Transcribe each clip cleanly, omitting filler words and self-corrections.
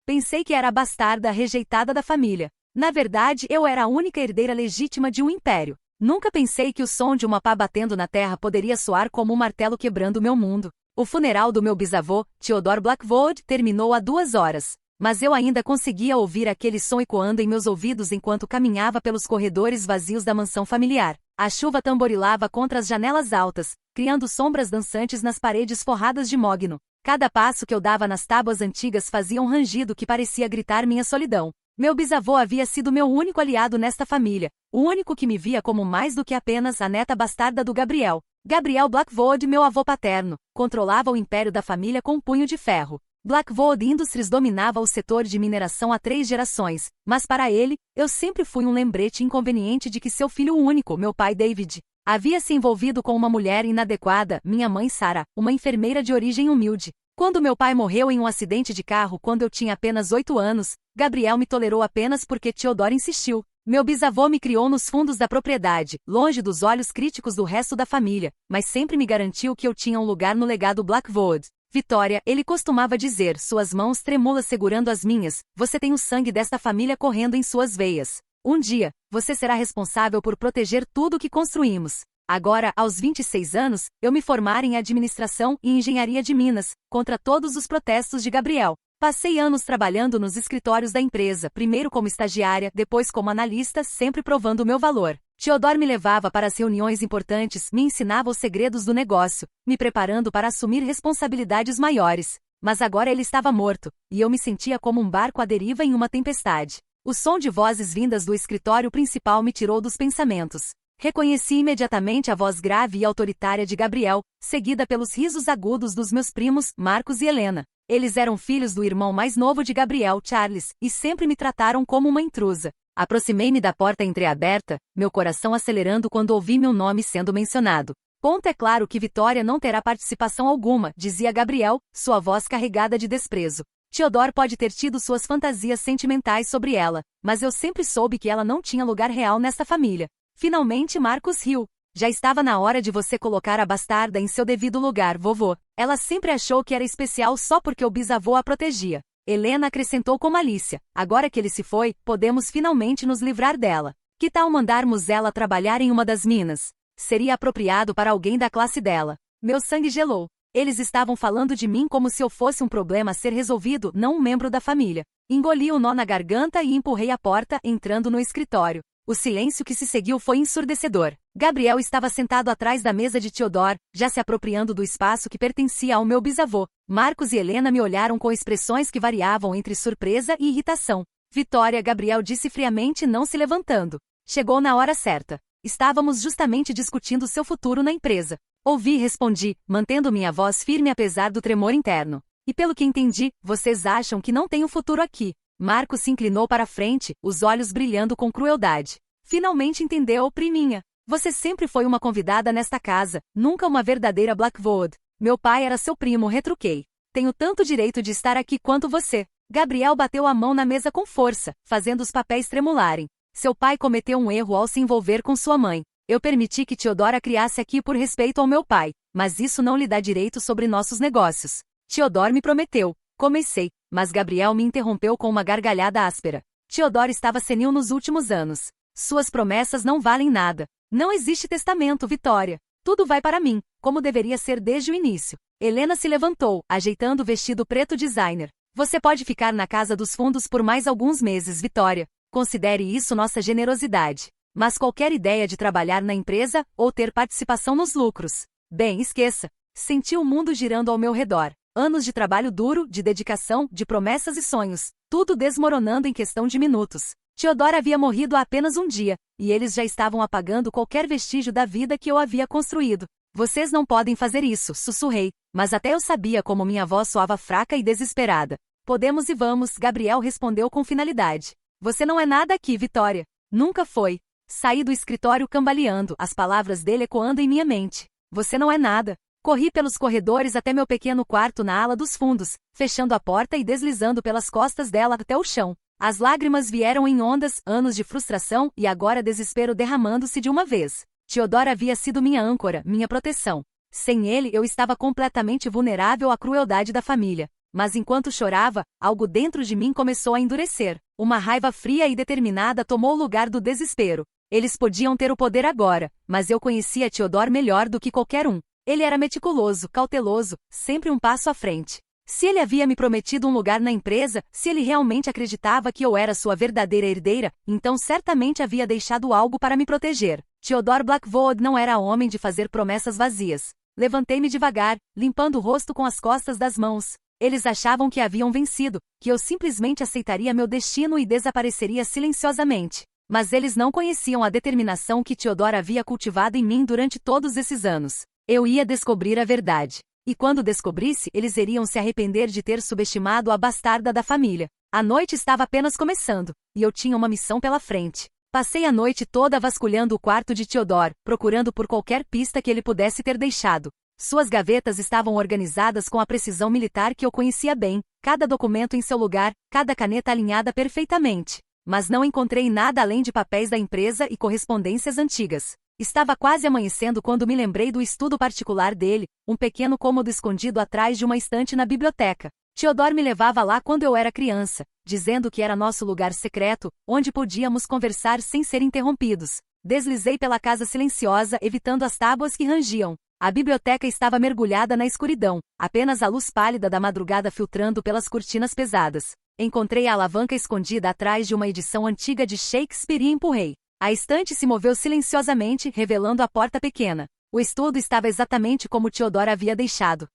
Pensei que era a bastarda rejeitada da família. Na verdade, eu era a única herdeira legítima de um império. Nunca pensei que o som de uma pá batendo na terra poderia soar como um martelo quebrando meu mundo. O funeral do meu bisavô, Theodore Blackwood, terminou há 2 horas. Mas eu ainda conseguia ouvir aquele som ecoando em meus ouvidos enquanto caminhava pelos corredores vazios da mansão familiar. A chuva tamborilava contra as janelas altas, criando sombras dançantes nas paredes forradas de mogno. Cada passo que eu dava nas tábuas antigas fazia um rangido que parecia gritar minha solidão. Meu bisavô havia sido meu único aliado nesta família, o único que me via como mais do que apenas a neta bastarda do Gabriel. Gabriel Blackwood, meu avô paterno, controlava o império da família com um punho de ferro. Blackwood Industries dominava o setor de mineração há 3 gerações, mas para ele, eu sempre fui um lembrete inconveniente de que seu filho único, meu pai David, havia se envolvido com uma mulher inadequada, minha mãe Sarah, uma enfermeira de origem humilde. Quando meu pai morreu em um acidente de carro quando eu tinha apenas 8 anos, Gabriel me tolerou apenas porque Theodore insistiu. Meu bisavô me criou nos fundos da propriedade, longe dos olhos críticos do resto da família, mas sempre me garantiu que eu tinha um lugar no legado Blackwood. Vitória, ele costumava dizer, suas mãos trêmulas segurando as minhas, você tem o sangue desta família correndo em suas veias. Um dia, você será responsável por proteger tudo o que construímos. Agora, aos 26 anos, eu me formara em administração e engenharia de Minas, contra todos os protestos de Gabriel. Passei anos trabalhando nos escritórios da empresa, primeiro como estagiária, depois como analista, sempre provando o meu valor. Theodore me levava para as reuniões importantes, me ensinava os segredos do negócio, me preparando para assumir responsabilidades maiores. Mas agora ele estava morto, e eu me sentia como um barco à deriva em uma tempestade. O som de vozes vindas do escritório principal me tirou dos pensamentos. Reconheci imediatamente a voz grave e autoritária de Gabriel, seguida pelos risos agudos dos meus primos, Marcos e Helena. Eles eram filhos do irmão mais novo de Gabriel, Charles, e sempre me trataram como uma intrusa. Aproximei-me da porta entreaberta, meu coração acelerando quando ouvi meu nome sendo mencionado. Ponto é claro que Vitória não terá participação alguma, dizia Gabriel, sua voz carregada de desprezo. Theodore pode ter tido suas fantasias sentimentais sobre ela, mas eu sempre soube que ela não tinha lugar real nesta família. Finalmente Marcos riu. Já estava na hora de você colocar a bastarda em seu devido lugar, vovô. Ela sempre achou que era especial só porque o bisavô a protegia. Helena acrescentou com malícia. Agora que ele se foi, podemos finalmente nos livrar dela. Que tal mandarmos ela trabalhar em uma das minas? Seria apropriado para alguém da classe dela. Meu sangue gelou. Eles estavam falando de mim como se eu fosse um problema a ser resolvido, não um membro da família. Engoli o nó na garganta e empurrei a porta, entrando no escritório. O silêncio que se seguiu foi ensurdecedor. Gabriel estava sentado atrás da mesa de Theodore, já se apropriando do espaço que pertencia ao meu bisavô. Marcos e Helena me olharam com expressões que variavam entre surpresa e irritação. Vitória, Gabriel disse friamente, não se levantando. Chegou na hora certa. Estávamos justamente discutindo seu futuro na empresa. Ouvi e respondi, mantendo minha voz firme apesar do tremor interno. E pelo que entendi, vocês acham que não tenho futuro aqui. Marcos se inclinou para a frente, os olhos brilhando com crueldade. Finalmente entendeu, priminha. Você sempre foi uma convidada nesta casa, nunca uma verdadeira Blackwood. Meu pai era seu primo, retruquei. Tenho tanto direito de estar aqui quanto você. Gabriel bateu a mão na mesa com força, fazendo os papéis tremularem. Seu pai cometeu um erro ao se envolver com sua mãe. Eu permiti que Theodore a criasse aqui por respeito ao meu pai, mas isso não lhe dá direito sobre nossos negócios. Theodore me prometeu. Comecei, mas Gabriel me interrompeu com uma gargalhada áspera. Theodore estava senil nos últimos anos. Suas promessas não valem nada. Não existe testamento, Vitória. Tudo vai para mim, como deveria ser desde o início. Helena se levantou, ajeitando o vestido preto designer. Você pode ficar na casa dos fundos por mais alguns meses, Vitória. Considere isso nossa generosidade. Mas qualquer ideia de trabalhar na empresa ou ter participação nos lucros. Bem, esqueça. Senti o mundo girando ao meu redor. Anos de trabalho duro, de dedicação, de promessas e sonhos, tudo desmoronando em questão de minutos. Theodore havia morrido há apenas um dia, e eles já estavam apagando qualquer vestígio da vida que eu havia construído. Vocês não podem fazer isso, sussurrei, mas até eu sabia como minha voz soava fraca e desesperada. Podemos e vamos, Gabriel respondeu com finalidade. Você não é nada aqui, Vitória. Nunca foi. Saí do escritório cambaleando, as palavras dele ecoando em minha mente. Você não é nada. Corri pelos corredores até meu pequeno quarto na ala dos fundos, fechando a porta e deslizando pelas costas dela até o chão. As lágrimas vieram em ondas, anos de frustração e agora desespero derramando-se de uma vez. Theodore havia sido minha âncora, minha proteção. Sem ele eu estava completamente vulnerável à crueldade da família. Mas enquanto chorava, algo dentro de mim começou a endurecer. Uma raiva fria e determinada tomou o lugar do desespero. Eles podiam ter o poder agora, mas eu conhecia Theodore melhor do que qualquer um. Ele era meticuloso, cauteloso, sempre um passo à frente. Se ele havia me prometido um lugar na empresa, se ele realmente acreditava que eu era sua verdadeira herdeira, então certamente havia deixado algo para me proteger. Theodore Blackwood não era homem de fazer promessas vazias. Levantei-me devagar, limpando o rosto com as costas das mãos. Eles achavam que haviam vencido, que eu simplesmente aceitaria meu destino e desapareceria silenciosamente. Mas eles não conheciam a determinação que Theodore havia cultivado em mim durante todos esses anos. Eu ia descobrir a verdade. E quando descobrisse, eles iriam se arrepender de ter subestimado a bastarda da família. A noite estava apenas começando, e eu tinha uma missão pela frente. Passei a noite toda vasculhando o quarto de Theodore, procurando por qualquer pista que ele pudesse ter deixado. Suas gavetas estavam organizadas com a precisão militar que eu conhecia bem, cada documento em seu lugar, cada caneta alinhada perfeitamente. Mas não encontrei nada além de papéis da empresa e correspondências antigas. Estava quase amanhecendo quando me lembrei do estudo particular dele, um pequeno cômodo escondido atrás de uma estante na biblioteca. Theodore me levava lá quando eu era criança, dizendo que era nosso lugar secreto, onde podíamos conversar sem ser interrompidos. Deslizei pela casa silenciosa, evitando as tábuas que rangiam. A biblioteca estava mergulhada na escuridão, apenas a luz pálida da madrugada filtrando pelas cortinas pesadas. Encontrei a alavanca escondida atrás de uma edição antiga de Shakespeare e empurrei. A estante se moveu silenciosamente, revelando a porta pequena. O estudo estava exatamente como Theodore havia deixado.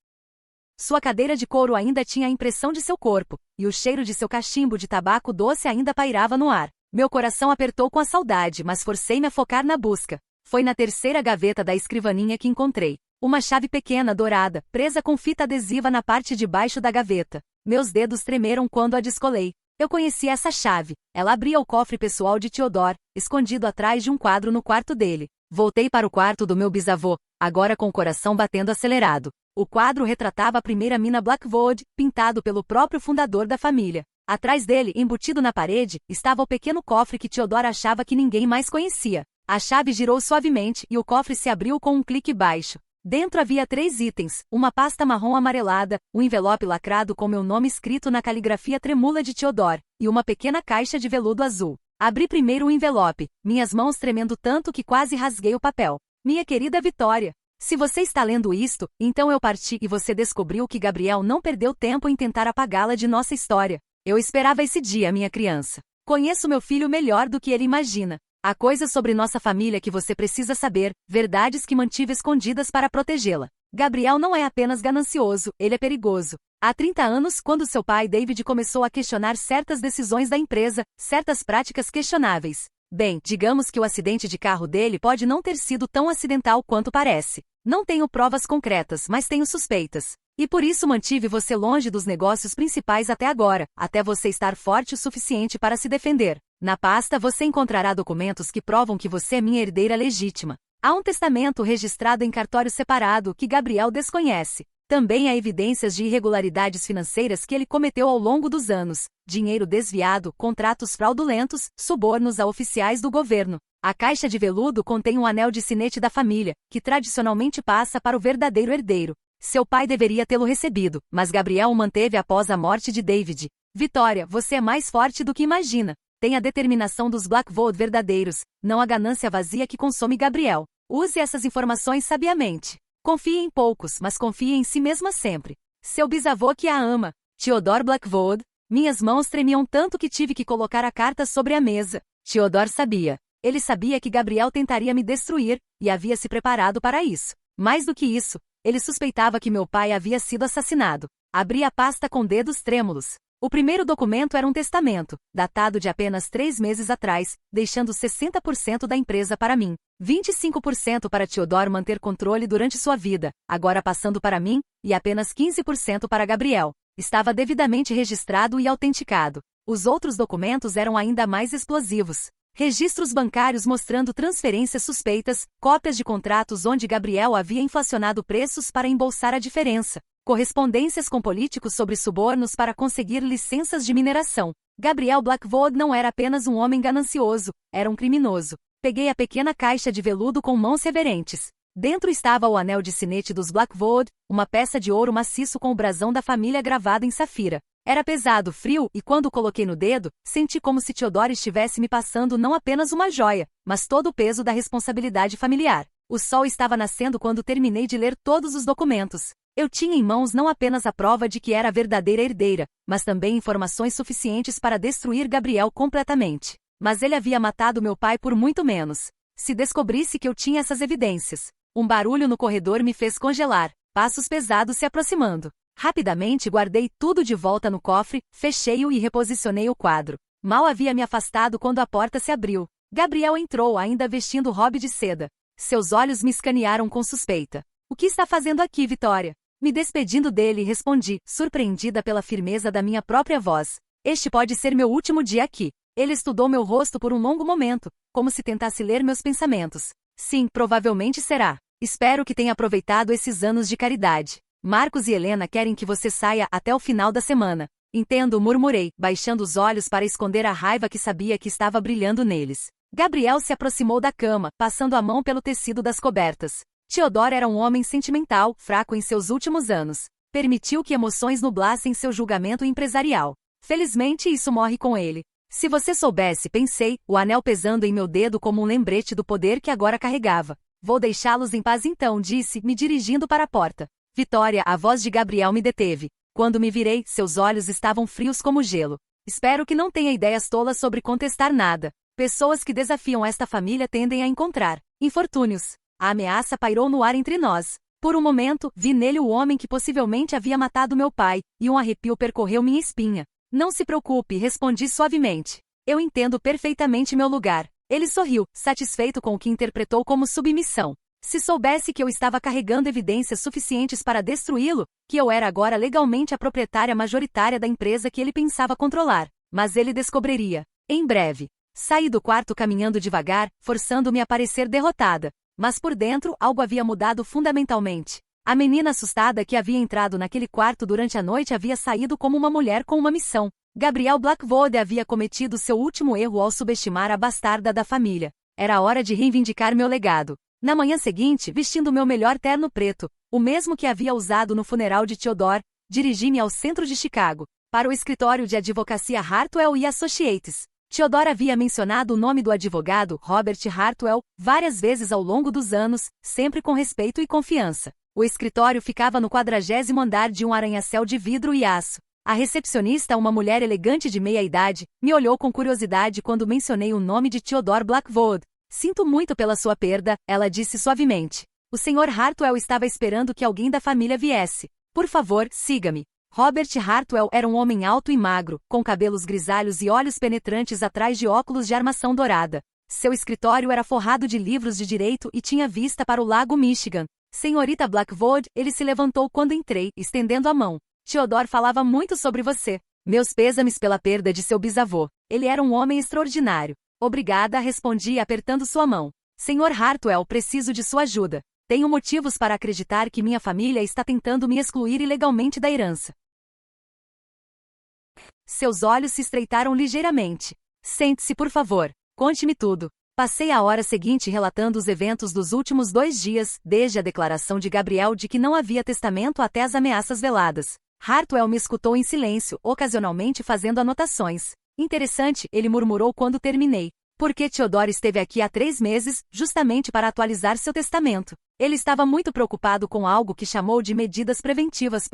Sua cadeira de couro ainda tinha a impressão de seu corpo, e o cheiro de seu cachimbo de tabaco doce ainda pairava no ar. Meu coração apertou com a saudade, mas forcei-me a focar na busca. Foi na terceira gaveta da escrivaninha que encontrei. Uma chave pequena dourada, presa com fita adesiva na parte de baixo da gaveta. Meus dedos tremeram quando a descolei. Eu conhecia essa chave. Ela abria o cofre pessoal de Theodore, escondido atrás de um quadro no quarto dele. Voltei para o quarto do meu bisavô, agora com o coração batendo acelerado. O quadro retratava a primeira mina Blackwood, pintado pelo próprio fundador da família. Atrás dele, embutido na parede, estava o pequeno cofre que Theodore achava que ninguém mais conhecia. A chave girou suavemente e o cofre se abriu com um clique baixo. Dentro havia 3 itens, uma pasta marrom amarelada, um envelope lacrado com meu nome escrito na caligrafia tremula de Theodore, e uma pequena caixa de veludo azul. Abri primeiro o envelope, minhas mãos tremendo tanto que quase rasguei o papel. Minha querida Vitória, se você está lendo isto, então eu parti e você descobriu que Gabriel não perdeu tempo em tentar apagá-la de nossa história. Eu esperava esse dia, minha criança. Conheço meu filho melhor do que ele imagina. Há coisas sobre nossa família que você precisa saber, verdades que mantive escondidas para protegê-la. Gabriel não é apenas ganancioso, ele é perigoso. Há 30 anos, quando seu pai David começou a questionar certas decisões da empresa, certas práticas questionáveis. Bem, digamos que o acidente de carro dele pode não ter sido tão acidental quanto parece. Não tenho provas concretas, mas tenho suspeitas. E por isso mantive você longe dos negócios principais até agora, até você estar forte o suficiente para se defender. Na pasta você encontrará documentos que provam que você é minha herdeira legítima. Há um testamento registrado em cartório separado que Gabriel desconhece. Também há evidências de irregularidades financeiras que ele cometeu ao longo dos anos. Dinheiro desviado, contratos fraudulentos, subornos a oficiais do governo. A caixa de veludo contém um anel de sinete da família, que tradicionalmente passa para o verdadeiro herdeiro. Seu pai deveria tê-lo recebido, mas Gabriel o manteve após a morte de David. Vitória, você é mais forte do que imagina. Tem a determinação dos Blackwood verdadeiros, não a ganância vazia que consome Gabriel. Use essas informações sabiamente. Confie em poucos, mas confie em si mesma sempre. Seu bisavô que a ama, Theodore Blackwood. Minhas mãos tremiam tanto que tive que colocar a carta sobre a mesa. Theodore sabia. Ele sabia que Gabriel tentaria me destruir, e havia se preparado para isso. Mais do que isso, ele suspeitava que meu pai havia sido assassinado. Abri a pasta com dedos trêmulos. O primeiro documento era um testamento, datado de apenas 3 meses atrás, deixando 60% da empresa para mim, 25% para Theodore manter controle durante sua vida, agora passando para mim, e apenas 15% para Gabriel. Estava devidamente registrado e autenticado. Os outros documentos eram ainda mais explosivos. Registros bancários mostrando transferências suspeitas, cópias de contratos onde Gabriel havia inflacionado preços para embolsar a diferença. Correspondências com políticos sobre subornos para conseguir licenças de mineração. Gabriel Blackwood não era apenas um homem ganancioso, era um criminoso. Peguei a pequena caixa de veludo com mãos reverentes. Dentro estava o anel de sinete dos Blackwood, uma peça de ouro maciço com o brasão da família gravado em safira. Era pesado, frio, e quando o coloquei no dedo, senti como se Theodore estivesse me passando não apenas uma joia, mas todo o peso da responsabilidade familiar. O sol estava nascendo quando terminei de ler todos os documentos. Eu tinha em mãos não apenas a prova de que era a verdadeira herdeira, mas também informações suficientes para destruir Gabriel completamente. Mas ele havia matado meu pai por muito menos. Se descobrisse que eu tinha essas evidências. Um barulho no corredor me fez congelar, passos pesados se aproximando. Rapidamente guardei tudo de volta no cofre, fechei-o e reposicionei o quadro. Mal havia me afastado quando a porta se abriu. Gabriel entrou ainda vestindo robe de seda. Seus olhos me escanearam com suspeita. O que está fazendo aqui, Vitória? Me despedindo dele, respondi, surpreendida pela firmeza da minha própria voz. Este pode ser meu último dia aqui. Ele estudou meu rosto por um longo momento, como se tentasse ler meus pensamentos. Sim, provavelmente será. Espero que tenha aproveitado esses anos de caridade. Marcos e Helena querem que você saia até o final da semana. Entendo, murmurei, baixando os olhos para esconder a raiva que sabia que estava brilhando neles. Gabriel se aproximou da cama, passando a mão pelo tecido das cobertas. Theodore era um homem sentimental, fraco em seus últimos anos. Permitiu que emoções nublassem seu julgamento empresarial. Felizmente isso morre com ele. Se você soubesse, pensei, o anel pesando em meu dedo como um lembrete do poder que agora carregava. Vou deixá-los em paz então, disse, me dirigindo para a porta. Vitória, a voz de Gabriel me deteve. Quando me virei, seus olhos estavam frios como gelo. Espero que não tenha ideias tolas sobre contestar nada. Pessoas que desafiam esta família tendem a encontrar infortúnios. A ameaça pairou no ar entre nós. Por um momento, vi nele o homem que possivelmente havia matado meu pai, e um arrepio percorreu minha espinha. Não se preocupe, respondi suavemente. Eu entendo perfeitamente meu lugar. Ele sorriu, satisfeito com o que interpretou como submissão. Se soubesse que eu estava carregando evidências suficientes para destruí-lo, que eu era agora legalmente a proprietária majoritária da empresa que ele pensava controlar. Mas ele descobriria. Em breve. Saí do quarto caminhando devagar, forçando-me a parecer derrotada. Mas por dentro, algo havia mudado fundamentalmente. A menina assustada que havia entrado naquele quarto durante a noite havia saído como uma mulher com uma missão. Gabriel Blackwood havia cometido seu último erro ao subestimar a bastarda da família. Era hora de reivindicar meu legado. Na manhã seguinte, vestindo meu melhor terno preto, o mesmo que havia usado no funeral de Theodore, dirigi-me ao centro de Chicago, para o escritório de advocacia Hartwell e Associates. Theodore havia mencionado o nome do advogado, Robert Hartwell, várias vezes ao longo dos anos, sempre com respeito e confiança. O escritório ficava no 40º andar de um arranha-céu de vidro e aço. A recepcionista, uma mulher elegante de meia-idade, me olhou com curiosidade quando mencionei o nome de Theodore Blackwood. Sinto muito pela sua perda, ela disse suavemente. O Sr. Hartwell estava esperando que alguém da família viesse. Por favor, siga-me. Robert Hartwell era um homem alto e magro, com cabelos grisalhos e olhos penetrantes atrás de óculos de armação dourada. Seu escritório era forrado de livros de direito e tinha vista para o lago Michigan. Senhorita Blackwood, ele se levantou quando entrei, estendendo a mão. Theodore falava muito sobre você. Meus pêsames pela perda de seu bisavô. Ele era um homem extraordinário. Obrigada, respondi apertando sua mão. Sr. Hartwell, preciso de sua ajuda. Tenho motivos para acreditar que minha família está tentando me excluir ilegalmente da herança. Seus olhos se estreitaram ligeiramente. Sente-se, por favor. Conte-me tudo. Passei a hora seguinte relatando os eventos dos últimos 2 dias, desde a declaração de Gabriel de que não havia testamento até as ameaças veladas. Hartwell me escutou em silêncio, ocasionalmente fazendo anotações. Interessante, ele murmurou quando terminei. Porque Theodore esteve aqui há 3 meses, justamente para atualizar seu testamento. Ele estava muito preocupado com algo que chamou de medidas preventivas.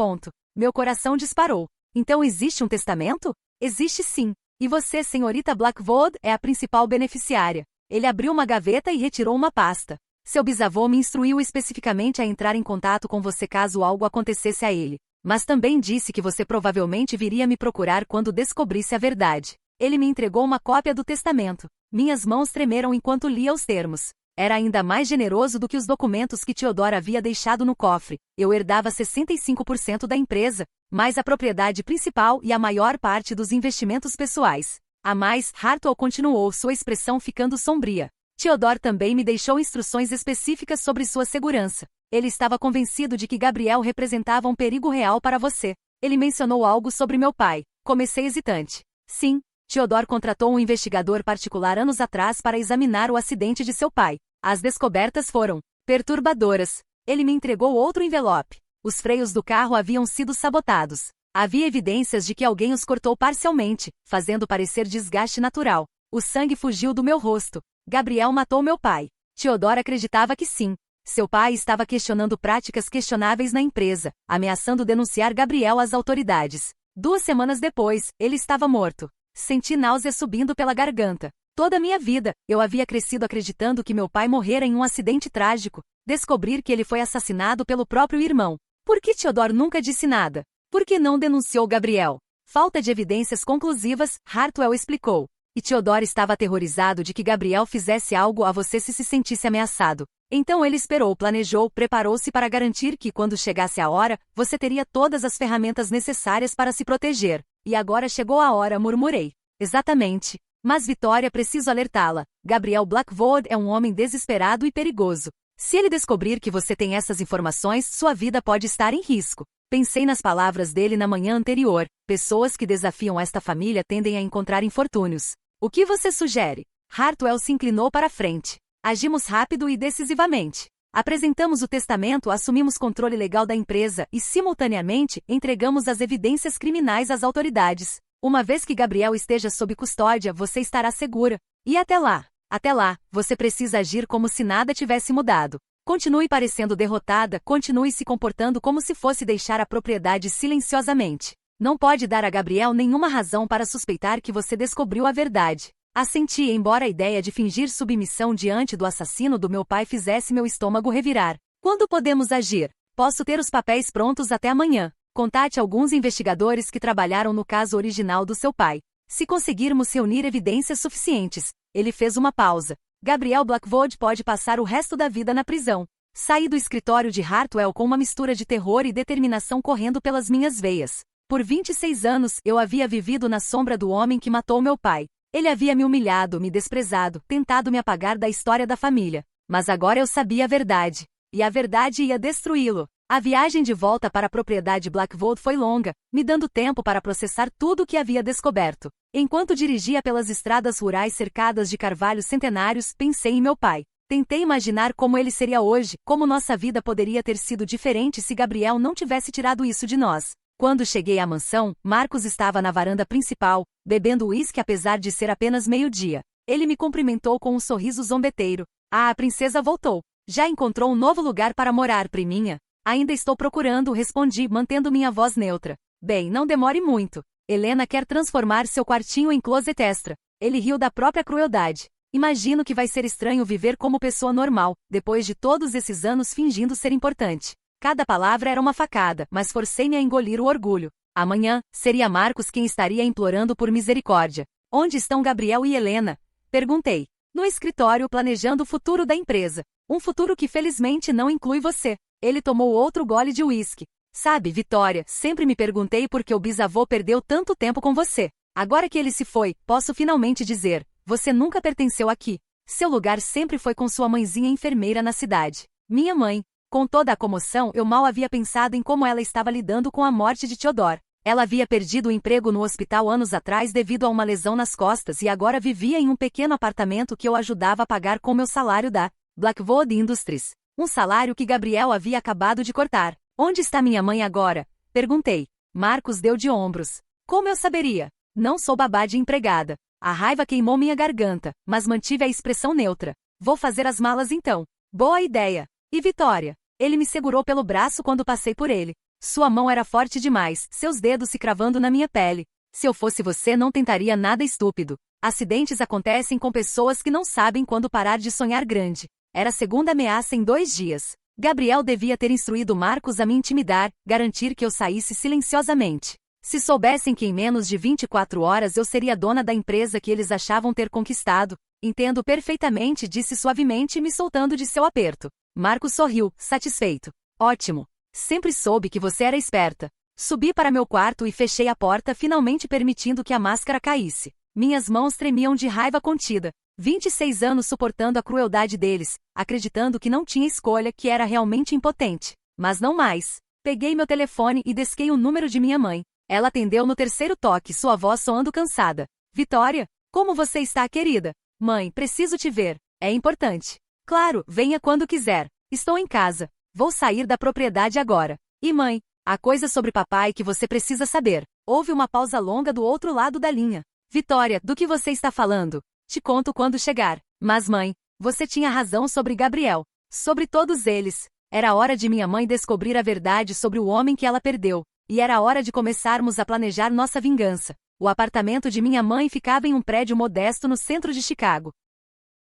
Meu coração disparou. Então existe um testamento? Existe sim. E você, senhorita Blackwood, é a principal beneficiária. Ele abriu uma gaveta e retirou uma pasta. Seu bisavô me instruiu especificamente a entrar em contato com você caso algo acontecesse a ele. Mas também disse que você provavelmente viria me procurar quando descobrisse a verdade. Ele me entregou uma cópia do testamento. Minhas mãos tremeram enquanto lia os termos. Era ainda mais generoso do que os documentos que Theodore havia deixado no cofre. Eu herdava 65% da empresa, mais a propriedade principal e a maior parte dos investimentos pessoais. A mais, Hartwell continuou, sua expressão ficando sombria. Theodore também me deixou instruções específicas sobre sua segurança. Ele estava convencido de que Gabriel representava um perigo real para você. Ele mencionou algo sobre meu pai. Comecei hesitante. Sim, Theodore contratou um investigador particular anos atrás para examinar o acidente de seu pai. As descobertas foram perturbadoras. Ele me entregou outro envelope. Os freios do carro haviam sido sabotados. Havia evidências de que alguém os cortou parcialmente, fazendo parecer desgaste natural. O sangue fugiu do meu rosto. Gabriel matou meu pai. Theodore acreditava que sim. Seu pai estava questionando práticas questionáveis na empresa, ameaçando denunciar Gabriel às autoridades. 2 semanas depois, ele estava morto. Senti náusea subindo pela garganta. Toda a minha vida, eu havia crescido acreditando que meu pai morrera em um acidente trágico. Descobrir que ele foi assassinado pelo próprio irmão. Por que Theodore nunca disse nada? Por que não denunciou Gabriel? Falta de evidências conclusivas, Hartwell explicou. E Theodore estava aterrorizado de que Gabriel fizesse algo a você se sentisse ameaçado. Então ele esperou, planejou, preparou-se para garantir que, quando chegasse a hora, você teria todas as ferramentas necessárias para se proteger. E agora chegou a hora, murmurei. Exatamente. Mas Vitória, preciso alertá-la. Gabriel Blackwood é um homem desesperado e perigoso. Se ele descobrir que você tem essas informações, sua vida pode estar em risco. Pensei nas palavras dele na manhã anterior. Pessoas que desafiam esta família tendem a encontrar infortúnios. O que você sugere? Hartwell se inclinou para a frente. Agimos rápido e decisivamente. Apresentamos o testamento, assumimos controle legal da empresa e, simultaneamente, entregamos as evidências criminais às autoridades. Uma vez que Gabriel esteja sob custódia, você estará segura. E até lá, você precisa agir como se nada tivesse mudado. Continue parecendo derrotada, continue se comportando como se fosse deixar a propriedade silenciosamente. Não pode dar a Gabriel nenhuma razão para suspeitar que você descobriu a verdade. Assenti, embora a ideia de fingir submissão diante do assassino do meu pai fizesse meu estômago revirar. Quando podemos agir? Posso ter os papéis prontos até amanhã. Contate alguns investigadores que trabalharam no caso original do seu pai. Se conseguirmos reunir evidências suficientes. Ele fez uma pausa. Gabriel Blackwood pode passar o resto da vida na prisão. Saí do escritório de Hartwell com uma mistura de terror e determinação correndo pelas minhas veias. Por 26 anos, eu havia vivido na sombra do homem que matou meu pai. Ele havia me humilhado, me desprezado, tentado me apagar da história da família. Mas agora eu sabia a verdade. E a verdade ia destruí-lo. A viagem de volta para a propriedade Blackwood foi longa, me dando tempo para processar tudo o que havia descoberto. Enquanto dirigia pelas estradas rurais cercadas de carvalhos centenários, pensei em meu pai. Tentei imaginar como ele seria hoje, como nossa vida poderia ter sido diferente se Gabriel não tivesse tirado isso de nós. Quando cheguei à mansão, Marcos estava na varanda principal, bebendo uísque apesar de ser apenas meio-dia. Ele me cumprimentou com um sorriso zombeteiro. Ah, a princesa voltou. Já encontrou um novo lugar para morar, priminha? Ainda estou procurando, respondi, mantendo minha voz neutra. Bem, não demore muito. Helena quer transformar seu quartinho em closet extra. Ele riu da própria crueldade. Imagino que vai ser estranho viver como pessoa normal, depois de todos esses anos fingindo ser importante. Cada palavra era uma facada, mas forcei-me a engolir o orgulho. Amanhã, seria Marcos quem estaria implorando por misericórdia. Onde estão Gabriel e Helena? Perguntei. No escritório, planejando o futuro da empresa. Um futuro que felizmente não inclui você. Ele tomou outro gole de uísque. Sabe, Vitória, sempre me perguntei por que o bisavô perdeu tanto tempo com você. Agora que ele se foi, posso finalmente dizer, você nunca pertenceu aqui. Seu lugar sempre foi com sua mãezinha enfermeira na cidade. Minha mãe. Com toda a comoção, eu mal havia pensado em como ela estava lidando com a morte de Theodore. Ela havia perdido o emprego no hospital anos atrás devido a uma lesão nas costas e agora vivia em um pequeno apartamento que eu ajudava a pagar com meu salário da Blackwood Industries. Um salário que Gabriel havia acabado de cortar. Onde está minha mãe agora? Perguntei. Marcos deu de ombros. Como eu saberia? Não sou babá de empregada. A raiva queimou minha garganta, mas mantive a expressão neutra. Vou fazer as malas então. Boa ideia. E Vitória? Ele me segurou pelo braço quando passei por ele. Sua mão era forte demais, seus dedos se cravando na minha pele. Se eu fosse você, não tentaria nada estúpido. Acidentes acontecem com pessoas que não sabem quando parar de sonhar grande. Era a segunda ameaça em 2 dias. Gabriel devia ter instruído Marcos a me intimidar, garantir que eu saísse silenciosamente. Se soubessem que em menos de 24 horas eu seria dona da empresa que eles achavam ter conquistado. Entendo perfeitamente, disse suavemente, me soltando de seu aperto. Marcos sorriu, satisfeito. Ótimo. Sempre soube que você era esperta. Subi para meu quarto e fechei a porta, finalmente permitindo que a máscara caísse. Minhas mãos tremiam de raiva contida. 26 anos suportando a crueldade deles, acreditando que não tinha escolha, que era realmente impotente. Mas não mais. Peguei meu telefone e desquei o número de minha mãe. Ela atendeu no 3º toque, sua voz soando cansada. Vitória? Como você está, querida? Mãe, preciso te ver. É importante. Claro, venha quando quiser. Estou em casa. Vou sair da propriedade agora. E mãe, há coisa sobre papai que você precisa saber. Houve uma pausa longa do outro lado da linha. Vitória, do que você está falando? Te conto quando chegar. Mas mãe, você tinha razão sobre Gabriel. Sobre todos eles. Era hora de minha mãe descobrir a verdade sobre o homem que ela perdeu. E era hora de começarmos a planejar nossa vingança. O apartamento de minha mãe ficava em um prédio modesto no centro de Chicago.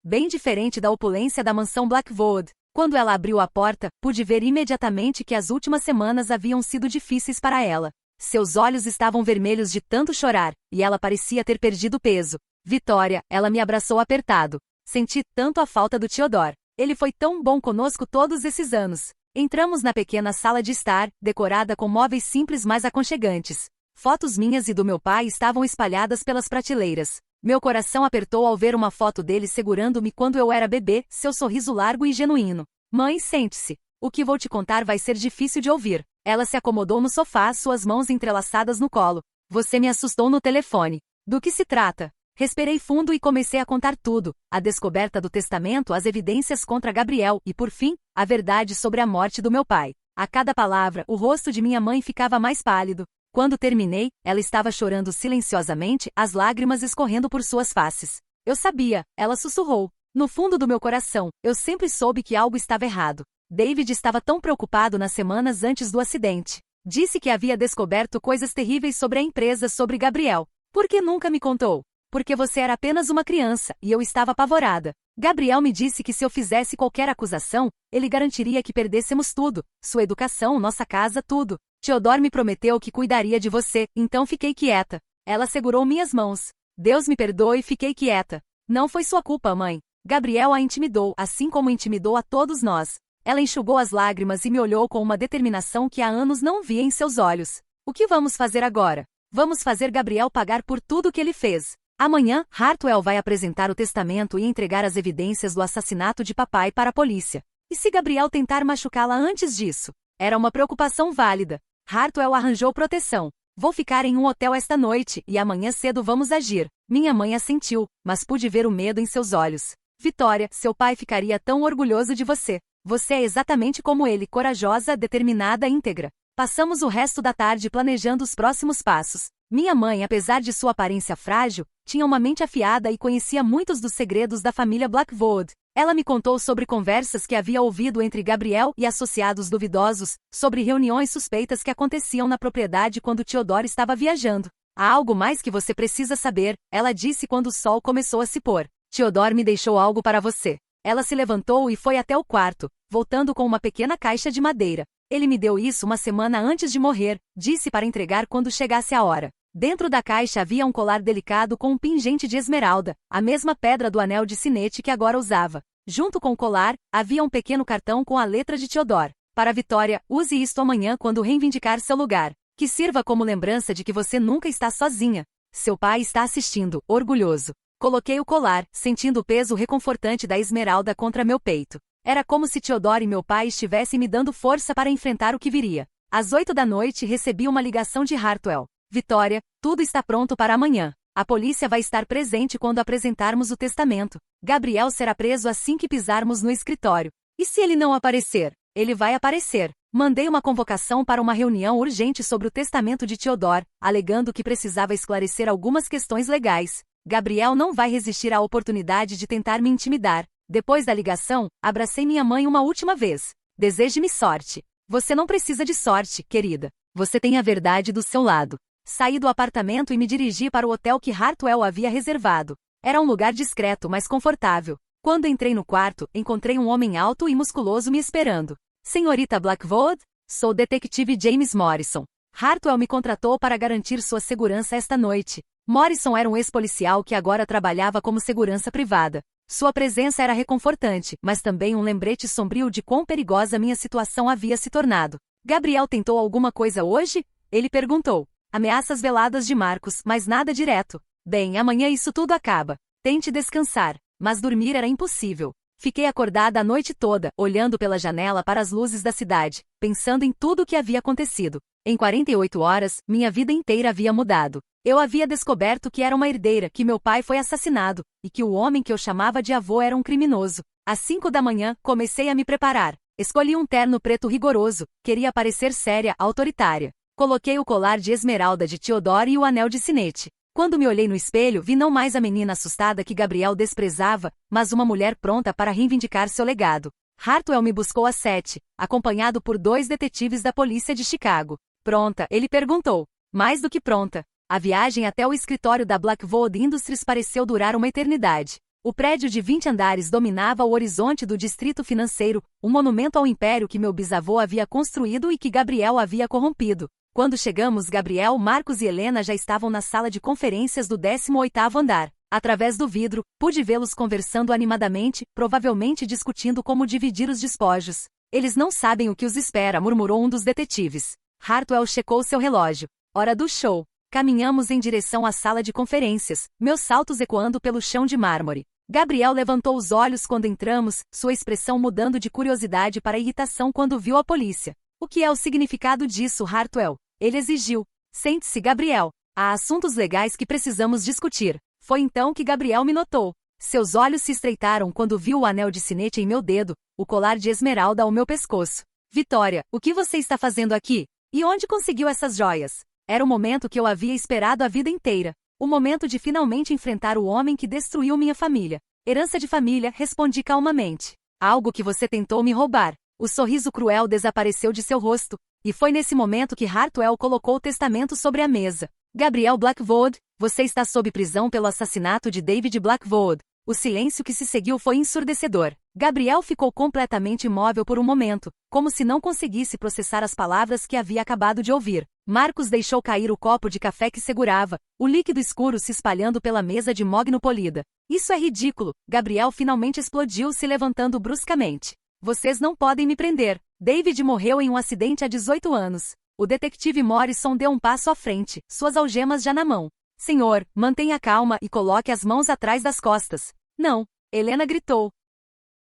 Bem diferente da opulência da mansão Blackwood. Quando ela abriu a porta, pude ver imediatamente que as últimas semanas haviam sido difíceis para ela. Seus olhos estavam vermelhos de tanto chorar, e ela parecia ter perdido peso. Vitória, ela me abraçou apertado. Senti tanto a falta do Theodore. Ele foi tão bom conosco todos esses anos. Entramos na pequena sala de estar, decorada com móveis simples mas aconchegantes. Fotos minhas e do meu pai estavam espalhadas pelas prateleiras. Meu coração apertou ao ver uma foto dele segurando-me quando eu era bebê, seu sorriso largo e genuíno. Mãe, sente-se. O que vou te contar vai ser difícil de ouvir. Ela se acomodou no sofá, suas mãos entrelaçadas no colo. Você me assustou no telefone. Do que se trata? Respirei fundo e comecei a contar tudo. A descoberta do testamento, as evidências contra Gabriel e, por fim, a verdade sobre a morte do meu pai. A cada palavra, o rosto de minha mãe ficava mais pálido. Quando terminei, ela estava chorando silenciosamente, as lágrimas escorrendo por suas faces. Eu sabia, ela sussurrou. No fundo do meu coração, eu sempre soube que algo estava errado. David estava tão preocupado nas semanas antes do acidente. Disse que havia descoberto coisas terríveis sobre a empresa, sobre Gabriel. Por que nunca me contou? Porque você era apenas uma criança, e eu estava apavorada. Gabriel me disse que se eu fizesse qualquer acusação, ele garantiria que perdêssemos tudo. Sua educação, nossa casa, tudo. Theodore me prometeu que cuidaria de você, então fiquei quieta. Ela segurou minhas mãos. Deus me perdoe, fiquei quieta. Não foi sua culpa, mãe. Gabriel a intimidou, assim como intimidou a todos nós. Ela enxugou as lágrimas e me olhou com uma determinação que há anos não via em seus olhos. O que vamos fazer agora? Vamos fazer Gabriel pagar por tudo que ele fez. Amanhã, Hartwell vai apresentar o testamento e entregar as evidências do assassinato de papai para a polícia. E se Gabriel tentar machucá-la antes disso? Era uma preocupação válida. Hartwell arranjou proteção. Vou ficar em um hotel esta noite, e amanhã cedo vamos agir. Minha mãe assentiu, mas pude ver o medo em seus olhos. Vitória, seu pai ficaria tão orgulhoso de você. Você é exatamente como ele, corajosa, determinada, íntegra. Passamos o resto da tarde planejando os próximos passos. Minha mãe, apesar de sua aparência frágil, tinha uma mente afiada e conhecia muitos dos segredos da família Blackwood. Ela me contou sobre conversas que havia ouvido entre Gabriel e associados duvidosos, sobre reuniões suspeitas que aconteciam na propriedade quando Theodore estava viajando. Há algo mais que você precisa saber, ela disse quando o sol começou a se pôr. Theodore me deixou algo para você. Ela se levantou e foi até o quarto, voltando com uma pequena caixa de madeira. Ele me deu isso uma semana antes de morrer, disse para entregar quando chegasse a hora. Dentro da caixa havia um colar delicado com um pingente de esmeralda, a mesma pedra do anel de sinete que agora usava. Junto com o colar, havia um pequeno cartão com a letra de Theodore. Para Vitória, use isto amanhã quando reivindicar seu lugar. Que sirva como lembrança de que você nunca está sozinha. Seu pai está assistindo, orgulhoso. Coloquei o colar, sentindo o peso reconfortante da esmeralda contra meu peito. Era como se Theodore e meu pai estivessem me dando força para enfrentar o que viria. Às 8 da noite recebi uma ligação de Hartwell. Vitória, tudo está pronto para amanhã. A polícia vai estar presente quando apresentarmos o testamento. Gabriel será preso assim que pisarmos no escritório. E se ele não aparecer? Ele vai aparecer. Mandei uma convocação para uma reunião urgente sobre o testamento de Theodore, alegando que precisava esclarecer algumas questões legais. Gabriel não vai resistir à oportunidade de tentar me intimidar. Depois da ligação, abracei minha mãe uma última vez. Deseje-me sorte. Você não precisa de sorte, querida. Você tem a verdade do seu lado. Saí do apartamento e me dirigi para o hotel que Hartwell havia reservado. Era um lugar discreto, mas confortável. Quando entrei no quarto, encontrei um homem alto e musculoso me esperando. Senhorita Blackwood? Sou o detetive James Morrison. Hartwell me contratou para garantir sua segurança esta noite. Morrison era um ex-policial que agora trabalhava como segurança privada. Sua presença era reconfortante, mas também um lembrete sombrio de quão perigosa minha situação havia se tornado. Gabriel tentou alguma coisa hoje? Ele perguntou. Ameaças veladas de Marcos, mas nada direto. Bem, amanhã isso tudo acaba. Tente descansar. Mas dormir era impossível. Fiquei acordada a noite toda, olhando pela janela para as luzes da cidade, pensando em tudo o que havia acontecido. Em 48 horas, minha vida inteira havia mudado. Eu havia descoberto que era uma herdeira, que meu pai foi assassinado, e que o homem que eu chamava de avô era um criminoso. Às 5 da manhã, comecei a me preparar. Escolhi um terno preto rigoroso, queria parecer séria, autoritária. Coloquei o colar de esmeralda de Theodore e o anel de sinete. Quando me olhei no espelho, vi não mais a menina assustada que Gabriel desprezava, mas uma mulher pronta para reivindicar seu legado. Hartwell me buscou às 7, acompanhado por 2 detetives da polícia de Chicago. Pronta? Ele perguntou. Mais do que pronta. A viagem até o escritório da Blackwood Industries pareceu durar uma eternidade. O prédio de 20 andares dominava o horizonte do distrito financeiro, um monumento ao império que meu bisavô havia construído e que Gabriel havia corrompido. Quando chegamos, Gabriel, Marcos e Helena já estavam na sala de conferências do 18º andar. Através do vidro, pude vê-los conversando animadamente, provavelmente discutindo como dividir os despojos. Eles não sabem o que os espera, murmurou um dos detetives. Hartwell checou seu relógio. Hora do show. Caminhamos em direção à sala de conferências, meus saltos ecoando pelo chão de mármore. Gabriel levantou os olhos quando entramos, sua expressão mudando de curiosidade para irritação quando viu a polícia. O que é o significado disso, Hartwell? Ele exigiu. Sente-se, Gabriel. Há assuntos legais que precisamos discutir. Foi então que Gabriel me notou. Seus olhos se estreitaram quando viu o anel de sinete em meu dedo, o colar de esmeralda ao meu pescoço. Vitória, o que você está fazendo aqui? E onde conseguiu essas joias? Era o momento que eu havia esperado a vida inteira. O momento de finalmente enfrentar o homem que destruiu minha família. Herança de família, respondi calmamente. Algo que você tentou me roubar. O sorriso cruel desapareceu de seu rosto, e foi nesse momento que Hartwell colocou o testamento sobre a mesa. Gabriel Blackwood, você está sob prisão pelo assassinato de David Blackwood. O silêncio que se seguiu foi ensurdecedor. Gabriel ficou completamente imóvel por um momento, como se não conseguisse processar as palavras que havia acabado de ouvir. Marcos deixou cair o copo de café que segurava, o líquido escuro se espalhando pela mesa de mogno polida. Isso é ridículo. Gabriel finalmente explodiu, se levantando bruscamente. Vocês não podem me prender. David morreu em um acidente há 18 anos. O detetive Morrison deu um passo à frente, suas algemas já na mão. Senhor, mantenha calma e coloque as mãos atrás das costas. Não, Helena gritou.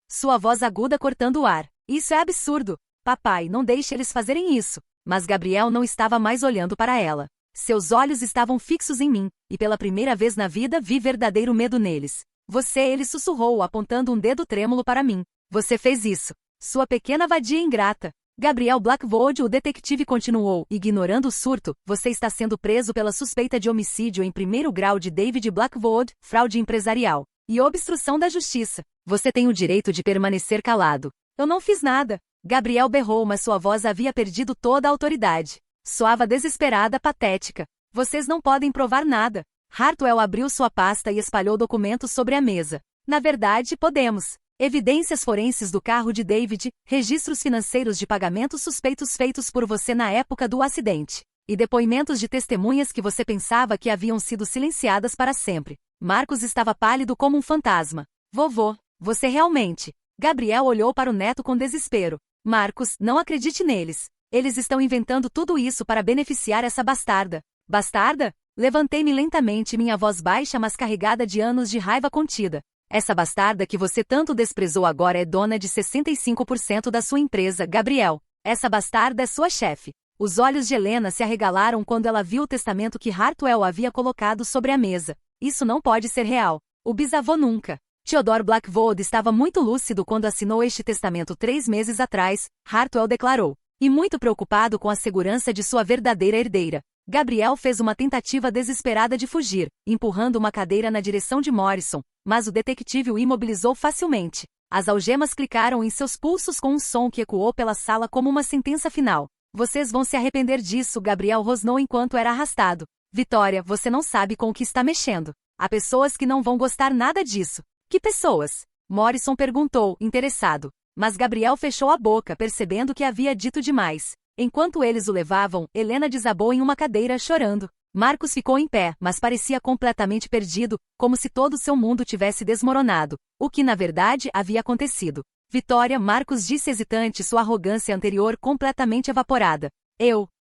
Sua voz aguda cortando o ar. Isso é absurdo. Papai, não deixe eles fazerem isso. Mas Gabriel não estava mais olhando para ela. Seus olhos estavam fixos em mim, e pela primeira vez na vida vi verdadeiro medo neles. Você, ele sussurrou, apontando um dedo trêmulo para mim. Você fez isso. Sua pequena vadia ingrata. Gabriel Blackwood, o detetive continuou, ignorando o surto, você está sendo preso pela suspeita de homicídio em primeiro grau de David Blackwood, fraude empresarial e obstrução da justiça. Você tem o direito de permanecer calado. Eu não fiz nada. Gabriel berrou, mas sua voz havia perdido toda a autoridade. Soava desesperada, patética. Vocês não podem provar nada. Hartwell abriu sua pasta e espalhou documentos sobre a mesa. Na verdade, podemos. Evidências forenses do carro de David, registros financeiros de pagamentos suspeitos feitos por você na época do acidente, e depoimentos de testemunhas que você pensava que haviam sido silenciadas para sempre. Marcos estava pálido como um fantasma. Vovô, você realmente... Gabriel olhou para o neto com desespero. Marcos, não acredite neles. Eles estão inventando tudo isso para beneficiar essa bastarda. Bastarda? Levantei-me lentamente, minha voz baixa mas carregada de anos de raiva contida. Essa bastarda que você tanto desprezou agora é dona de 65% da sua empresa, Gabriel. Essa bastarda é sua chefe. Os olhos de Helena se arregalaram quando ela viu o testamento que Hartwell havia colocado sobre a mesa. Isso não pode ser real. O bisavô nunca. Theodore Blackwood estava muito lúcido quando assinou este testamento 3 meses atrás, Hartwell declarou. E muito preocupado com a segurança de sua verdadeira herdeira. Gabriel fez uma tentativa desesperada de fugir, empurrando uma cadeira na direção de Morrison, mas o detetive o imobilizou facilmente. As algemas clicaram em seus pulsos com um som que ecoou pela sala como uma sentença final. Vocês vão se arrepender disso, Gabriel rosnou enquanto era arrastado. Vitória, você não sabe com o que está mexendo. Há pessoas que não vão gostar nada disso. Que pessoas? Morrison perguntou, interessado. Mas Gabriel fechou a boca, percebendo que havia dito demais. Enquanto eles o levavam, Helena desabou em uma cadeira chorando. Marcos ficou em pé, mas parecia completamente perdido, como se todo seu mundo tivesse desmoronado, o que na verdade havia acontecido. Vitória, Marcos disse hesitante, sua arrogância anterior completamente evaporada.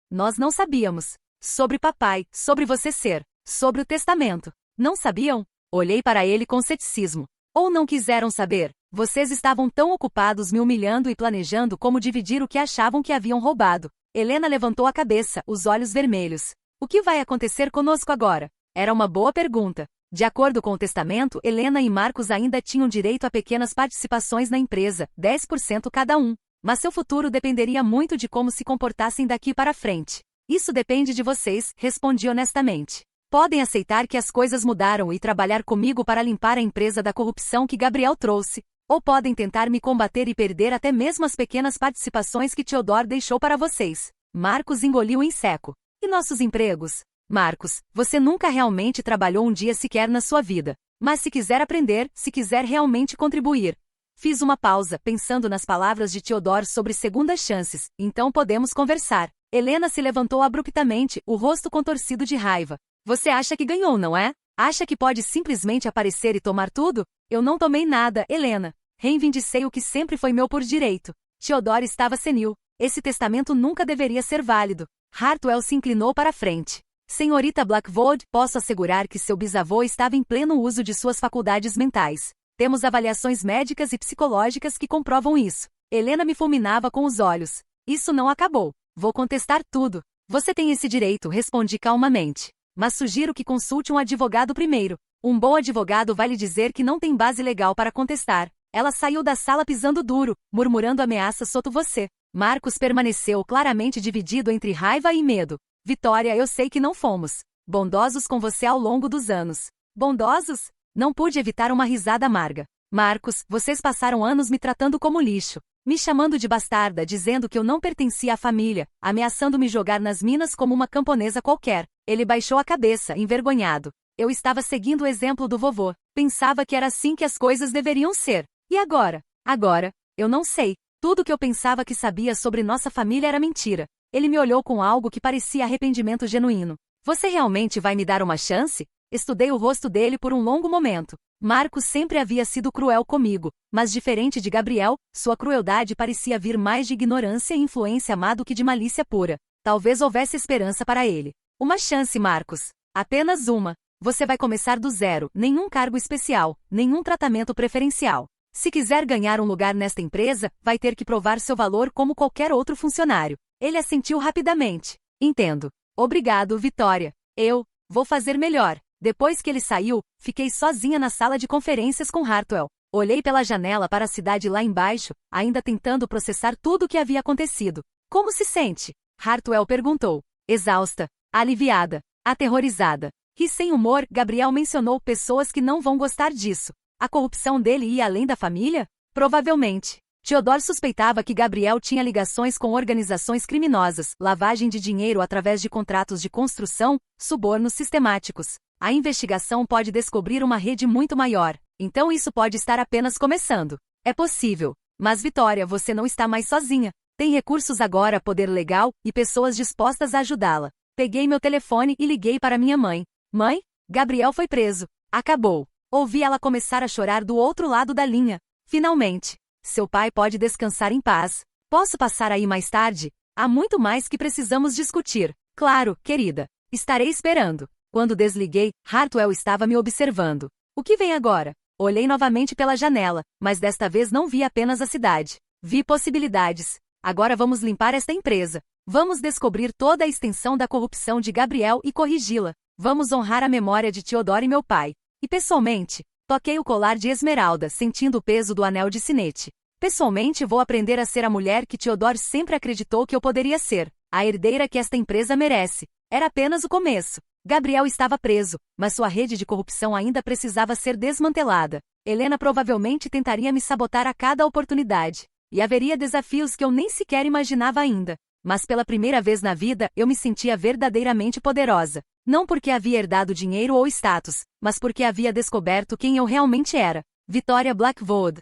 Nós não sabíamos. Sobre papai, sobre você ser, sobre o testamento. Não sabiam? Olhei para ele com ceticismo. Ou não quiseram saber? Vocês estavam tão ocupados me humilhando e planejando como dividir o que achavam que haviam roubado. Helena levantou a cabeça, os olhos vermelhos. O que vai acontecer conosco agora? Era uma boa pergunta. De acordo com o testamento, Helena e Marcos ainda tinham direito a pequenas participações na empresa, 10% cada um. mas seu futuro dependeria muito de como se comportassem daqui para frente. Isso depende de vocês, respondi honestamente. Podem aceitar que as coisas mudaram e trabalhar comigo para limpar a empresa da corrupção que Gabriel trouxe, ou podem tentar me combater e perder até mesmo as pequenas participações que Theodore deixou para vocês. Marcos engoliu em seco. E nossos empregos? Marcos, você nunca realmente trabalhou um dia sequer na sua vida. Mas se quiser aprender, se quiser realmente contribuir. Fiz uma pausa, pensando nas palavras de Theodore sobre segundas chances, então podemos conversar. Helena se levantou abruptamente, o rosto contorcido de raiva. Você acha que ganhou, não é? Acha que pode simplesmente aparecer e tomar tudo? Eu não tomei nada, Helena. Reivindicei o que sempre foi meu por direito. Theodore estava senil. Esse testamento nunca deveria ser válido. Hartwell se inclinou para a frente. Senhorita Blackwood, posso assegurar que seu bisavô estava em pleno uso de suas faculdades mentais. Temos avaliações médicas e psicológicas que comprovam isso. Helena me fulminava com os olhos. Isso não acabou. Vou contestar tudo. Você tem esse direito, respondi calmamente. Mas sugiro que consulte um advogado primeiro. Um bom advogado vai lhe dizer que não tem base legal para contestar. Ela saiu da sala pisando duro, murmurando ameaças sob você. Marcos permaneceu claramente dividido entre raiva e medo. Vitória, eu sei que não fomos bondosos com você ao longo dos anos. Bondosos? Não pude evitar uma risada amarga. Marcos, vocês passaram anos me tratando como lixo, me chamando de bastarda, dizendo que eu não pertencia à família, ameaçando me jogar nas minas como uma camponesa qualquer. Ele baixou a cabeça, envergonhado. Eu estava seguindo o exemplo do vovô. Pensava que era assim que as coisas deveriam ser. E agora? Agora, eu não sei. Tudo que eu pensava que sabia sobre nossa família era mentira. Ele me olhou com algo que parecia arrependimento genuíno. Você realmente vai me dar uma chance? Estudei o rosto dele por um longo momento. Marcos sempre havia sido cruel comigo, mas diferente de Gabriel, sua crueldade parecia vir mais de ignorância e influência má do que de malícia pura. Talvez houvesse esperança para ele. Uma chance, Marcos. Apenas uma. Você vai começar do zero, nenhum cargo especial, nenhum tratamento preferencial. Se quiser ganhar um lugar nesta empresa, vai ter que provar seu valor como qualquer outro funcionário. Ele assentiu rapidamente. Entendo. Obrigado, Vitória. Eu vou fazer melhor. Depois que ele saiu, fiquei sozinha na sala de conferências com Hartwell. Olhei pela janela para a cidade lá embaixo, ainda tentando processar tudo o que havia acontecido. Como se sente? Hartwell perguntou. Exausta, aliviada, aterrorizada. E sem humor, Gabriel mencionou pessoas que não vão gostar disso. A corrupção dele ia além da família? Provavelmente. Theodore suspeitava que Gabriel tinha ligações com organizações criminosas, lavagem de dinheiro através de contratos de construção, subornos sistemáticos. A investigação pode descobrir uma rede muito maior, então isso pode estar apenas começando. É possível. Mas Vitória, você não está mais sozinha. Tem recursos agora, poder legal, e pessoas dispostas a ajudá-la. Peguei meu telefone e liguei para minha mãe. Mãe? Gabriel foi preso. Acabou. Ouvi ela começar a chorar do outro lado da linha. Finalmente. Seu pai pode descansar em paz. Posso passar aí mais tarde? Há muito mais que precisamos discutir. Claro, querida. Estarei esperando. Quando desliguei, Hartwell estava me observando. O que vem agora? Olhei novamente pela janela, mas desta vez não vi apenas a cidade. Vi possibilidades. Agora vamos limpar esta empresa. Vamos descobrir toda a extensão da corrupção de Gabriel e corrigi-la. Vamos honrar a memória de Theodore e meu pai. E pessoalmente, toquei o colar de esmeralda, sentindo o peso do anel de sinete. Pessoalmente vou aprender a ser a mulher que Theodore sempre acreditou que eu poderia ser. A herdeira que esta empresa merece. Era apenas o começo. Gabriel estava preso, mas sua rede de corrupção ainda precisava ser desmantelada. Helena provavelmente tentaria me sabotar a cada oportunidade. E haveria desafios que eu nem sequer imaginava ainda. Mas pela primeira vez na vida, eu me sentia verdadeiramente poderosa. Não porque havia herdado dinheiro ou status, mas porque havia descoberto quem eu realmente era. Vitória Blackwood.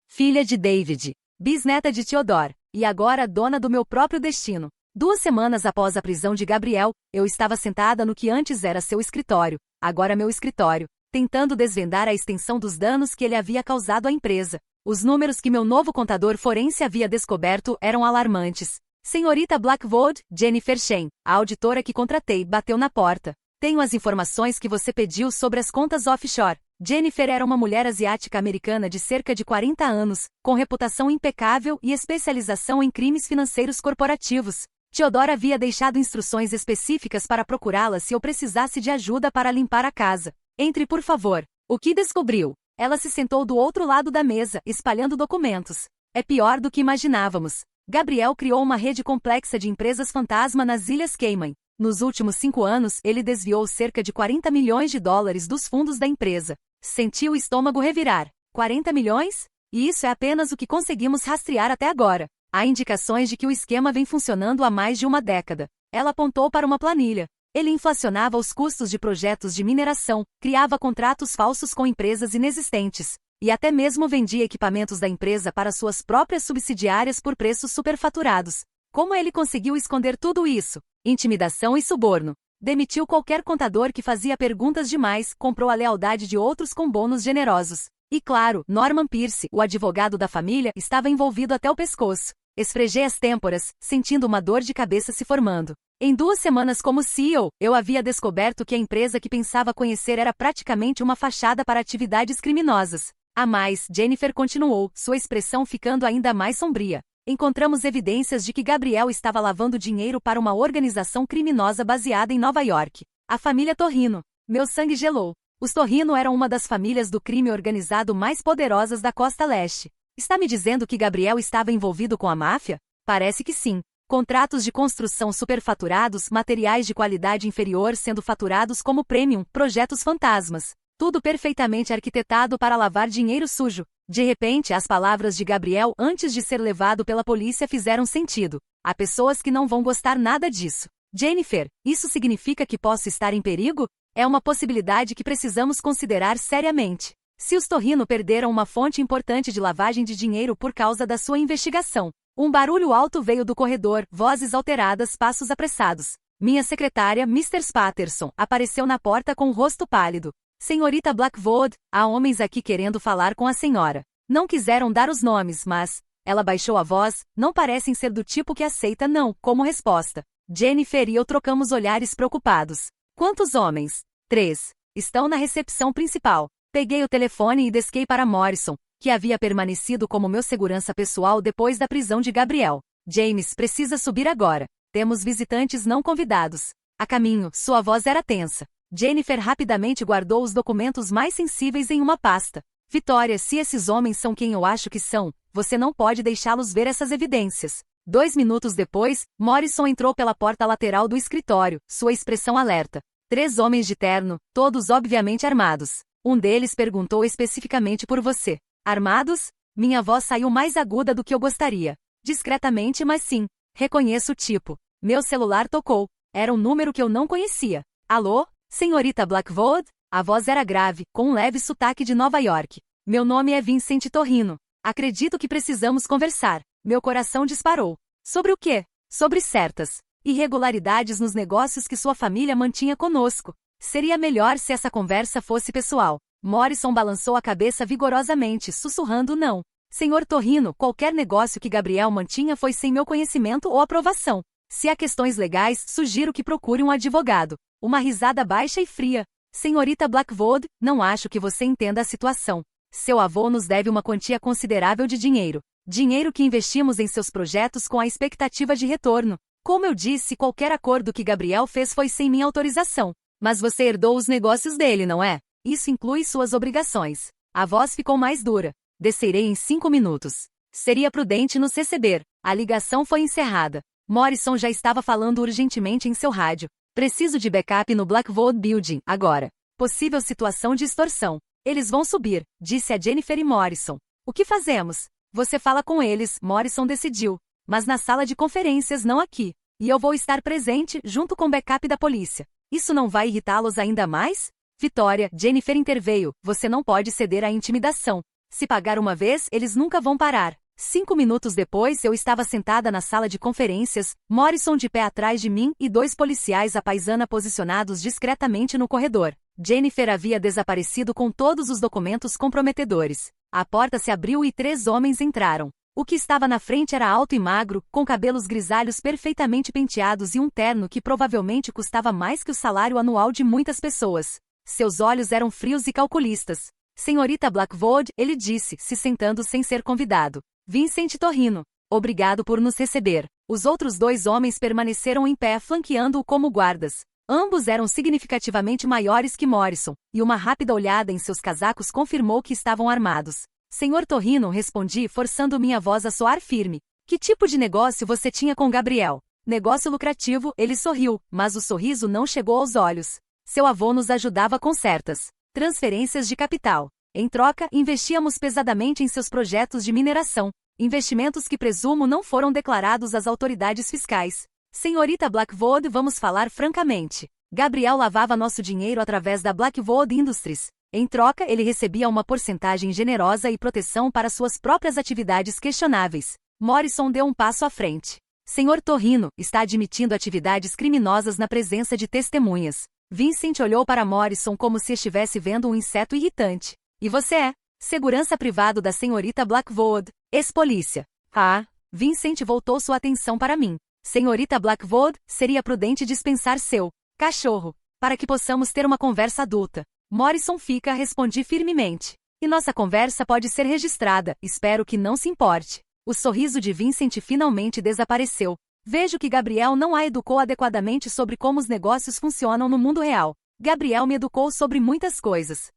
Filha de David. Bisneta de Theodore. E agora dona do meu próprio destino. 2 semanas após a prisão de Gabriel, eu estava sentada no que antes era seu escritório, agora meu escritório, tentando desvendar a extensão dos danos que ele havia causado à empresa. Os números que meu novo contador forense havia descoberto eram alarmantes. Senhorita Blackwood, Jennifer Shen, a auditora que contratei, bateu na porta. Tenho as informações que você pediu sobre as contas offshore. Jennifer era uma mulher asiática americana de cerca de 40 anos, com reputação impecável e especialização em crimes financeiros corporativos. Theodore havia deixado instruções específicas para procurá-la se eu precisasse de ajuda para limpar a casa. Entre, por favor. O que descobriu? Ela se sentou do outro lado da mesa, espalhando documentos. É pior do que imaginávamos. Gabriel criou uma rede complexa de empresas fantasma nas Ilhas Cayman. Nos últimos 5 anos, ele desviou cerca de 40 milhões de dólares dos fundos da empresa. Sentiu o estômago revirar. 40 milhões? E isso é apenas o que conseguimos rastrear até agora. Há indicações de que o esquema vem funcionando há mais de uma década. Ela apontou para uma planilha. Ele inflacionava os custos de projetos de mineração, criava contratos falsos com empresas inexistentes, e até mesmo vendia equipamentos da empresa para suas próprias subsidiárias por preços superfaturados. Como ele conseguiu esconder tudo isso? Intimidação e suborno. Demitiu qualquer contador que fazia perguntas demais, comprou a lealdade de outros com bônus generosos. E claro, Norman Pierce, o advogado da família, estava envolvido até o pescoço. Esfregei as têmporas, sentindo uma dor de cabeça se formando. Em 2 semanas como CEO, eu havia descoberto que a empresa que pensava conhecer era praticamente uma fachada para atividades criminosas. A mais, Jennifer continuou, sua expressão ficando ainda mais sombria. Encontramos evidências de que Gabriel estava lavando dinheiro para uma organização criminosa baseada em Nova York. A família Torrino. Meu sangue gelou. Os Torrino eram uma das famílias do crime organizado mais poderosas da Costa Leste. Está me dizendo que Gabriel estava envolvido com a máfia? Parece que sim. Contratos de construção superfaturados, materiais de qualidade inferior sendo faturados como premium, projetos fantasmas. Tudo perfeitamente arquitetado para lavar dinheiro sujo. De repente, as palavras de Gabriel antes de ser levado pela polícia fizeram sentido. Há pessoas que não vão gostar nada disso. Jennifer, isso significa que posso estar em perigo? É uma possibilidade que precisamos considerar seriamente. Se os Torrino perderam uma fonte importante de lavagem de dinheiro por causa da sua investigação. Um barulho alto veio do corredor, vozes alteradas, passos apressados. Minha secretária, Mr. Patterson, apareceu na porta com o rosto pálido. Senhorita Blackwood, há homens aqui querendo falar com a senhora. Não quiseram dar os nomes, mas... Ela baixou a voz, não parecem ser do tipo que aceita não, como resposta. Jennifer e eu trocamos olhares preocupados. Quantos homens? 3. Estão na recepção principal. Peguei o telefone e desquei para Morrison, que havia permanecido como meu segurança pessoal depois da prisão de Gabriel. James precisa subir agora. Temos visitantes não convidados. A caminho, sua voz era tensa. Jennifer rapidamente guardou os documentos mais sensíveis em uma pasta. Vitória, se esses homens são quem eu acho que são, você não pode deixá-los ver essas evidências. 2 minutos depois, Morrison entrou pela porta lateral do escritório, sua expressão alerta. 3 homens de terno, todos obviamente armados. Um deles perguntou especificamente por você. Armados? Minha voz saiu mais aguda do que eu gostaria. Discretamente, mas sim. Reconheço o tipo. Meu celular tocou. Era um número que eu não conhecia. Alô? Senhorita Blackwood? A voz era grave, com um leve sotaque de Nova York. Meu nome é Vincent Torrino. Acredito que precisamos conversar. Meu coração disparou. Sobre o quê? Sobre certas irregularidades nos negócios que sua família mantinha conosco. Seria melhor se essa conversa fosse pessoal. Morrison balançou a cabeça vigorosamente, sussurrando não. Senhor Torrino, qualquer negócio que Gabriel mantinha foi sem meu conhecimento ou aprovação. Se há questões legais, sugiro que procure um advogado. Uma risada baixa e fria. Senhorita Blackwood, não acho que você entenda a situação. Seu avô nos deve uma quantia considerável de dinheiro. Dinheiro que investimos em seus projetos com a expectativa de retorno. Como eu disse, qualquer acordo que Gabriel fez foi sem minha autorização. Mas você herdou os negócios dele, não é? Isso inclui suas obrigações. A voz ficou mais dura. Descerei em 5 minutos. Seria prudente nos receber. A ligação foi encerrada. Morrison já estava falando urgentemente em seu rádio. Preciso de backup no Blackwood Building, agora. Possível situação de extorsão. Eles vão subir, disse a Jennifer e Morrison. O que fazemos? Você fala com eles, Morrison decidiu. Mas na sala de conferências, não aqui. E eu vou estar presente, junto com o backup da polícia. Isso não vai irritá-los ainda mais? Vitória, Jennifer interveio, você não pode ceder à intimidação. Se pagar uma vez, eles nunca vão parar. 5 minutos depois eu estava sentada na sala de conferências, Morrison de pé atrás de mim e 2 policiais à paisana posicionados discretamente no corredor. Jennifer havia desaparecido com todos os documentos comprometedores. A porta se abriu e 3 homens entraram. O que estava na frente era alto e magro, com cabelos grisalhos perfeitamente penteados e um terno que provavelmente custava mais que o salário anual de muitas pessoas. Seus olhos eram frios e calculistas. Senhorita Blackwood, ele disse, se sentando sem ser convidado. Vincent Torrino. Obrigado por nos receber. Os outros 2 homens permaneceram em pé flanqueando-o como guardas. Ambos eram significativamente maiores que Morrison, e uma rápida olhada em seus casacos confirmou que estavam armados. Senhor Torrino, respondi, forçando minha voz a soar firme. Que tipo de negócio você tinha com Gabriel? Negócio lucrativo, ele sorriu, mas o sorriso não chegou aos olhos. Seu avô nos ajudava com certas transferências de capital. Em troca, investíamos pesadamente em seus projetos de mineração, investimentos que presumo não foram declarados às autoridades fiscais. Senhorita Blackwood, vamos falar francamente. Gabriel lavava nosso dinheiro através da Blackwood Industries. Em troca, ele recebia uma porcentagem generosa e proteção para suas próprias atividades questionáveis. Morrison deu um passo à frente. Senhor Torrino, está admitindo atividades criminosas na presença de testemunhas. Vincent olhou para Morrison como se estivesse vendo um inseto irritante. E você é? Segurança privado da senhorita Blackwood, ex-polícia. Ah, Vincent voltou sua atenção para mim. Senhorita Blackwood, seria prudente dispensar seu cachorro, para que possamos ter uma conversa adulta. Morrison fica, respondi firmemente. E nossa conversa pode ser registrada, espero que não se importe. O sorriso de Vincent finalmente desapareceu. Vejo que Gabriel não a educou adequadamente sobre como os negócios funcionam no mundo real. Gabriel me educou sobre muitas coisas.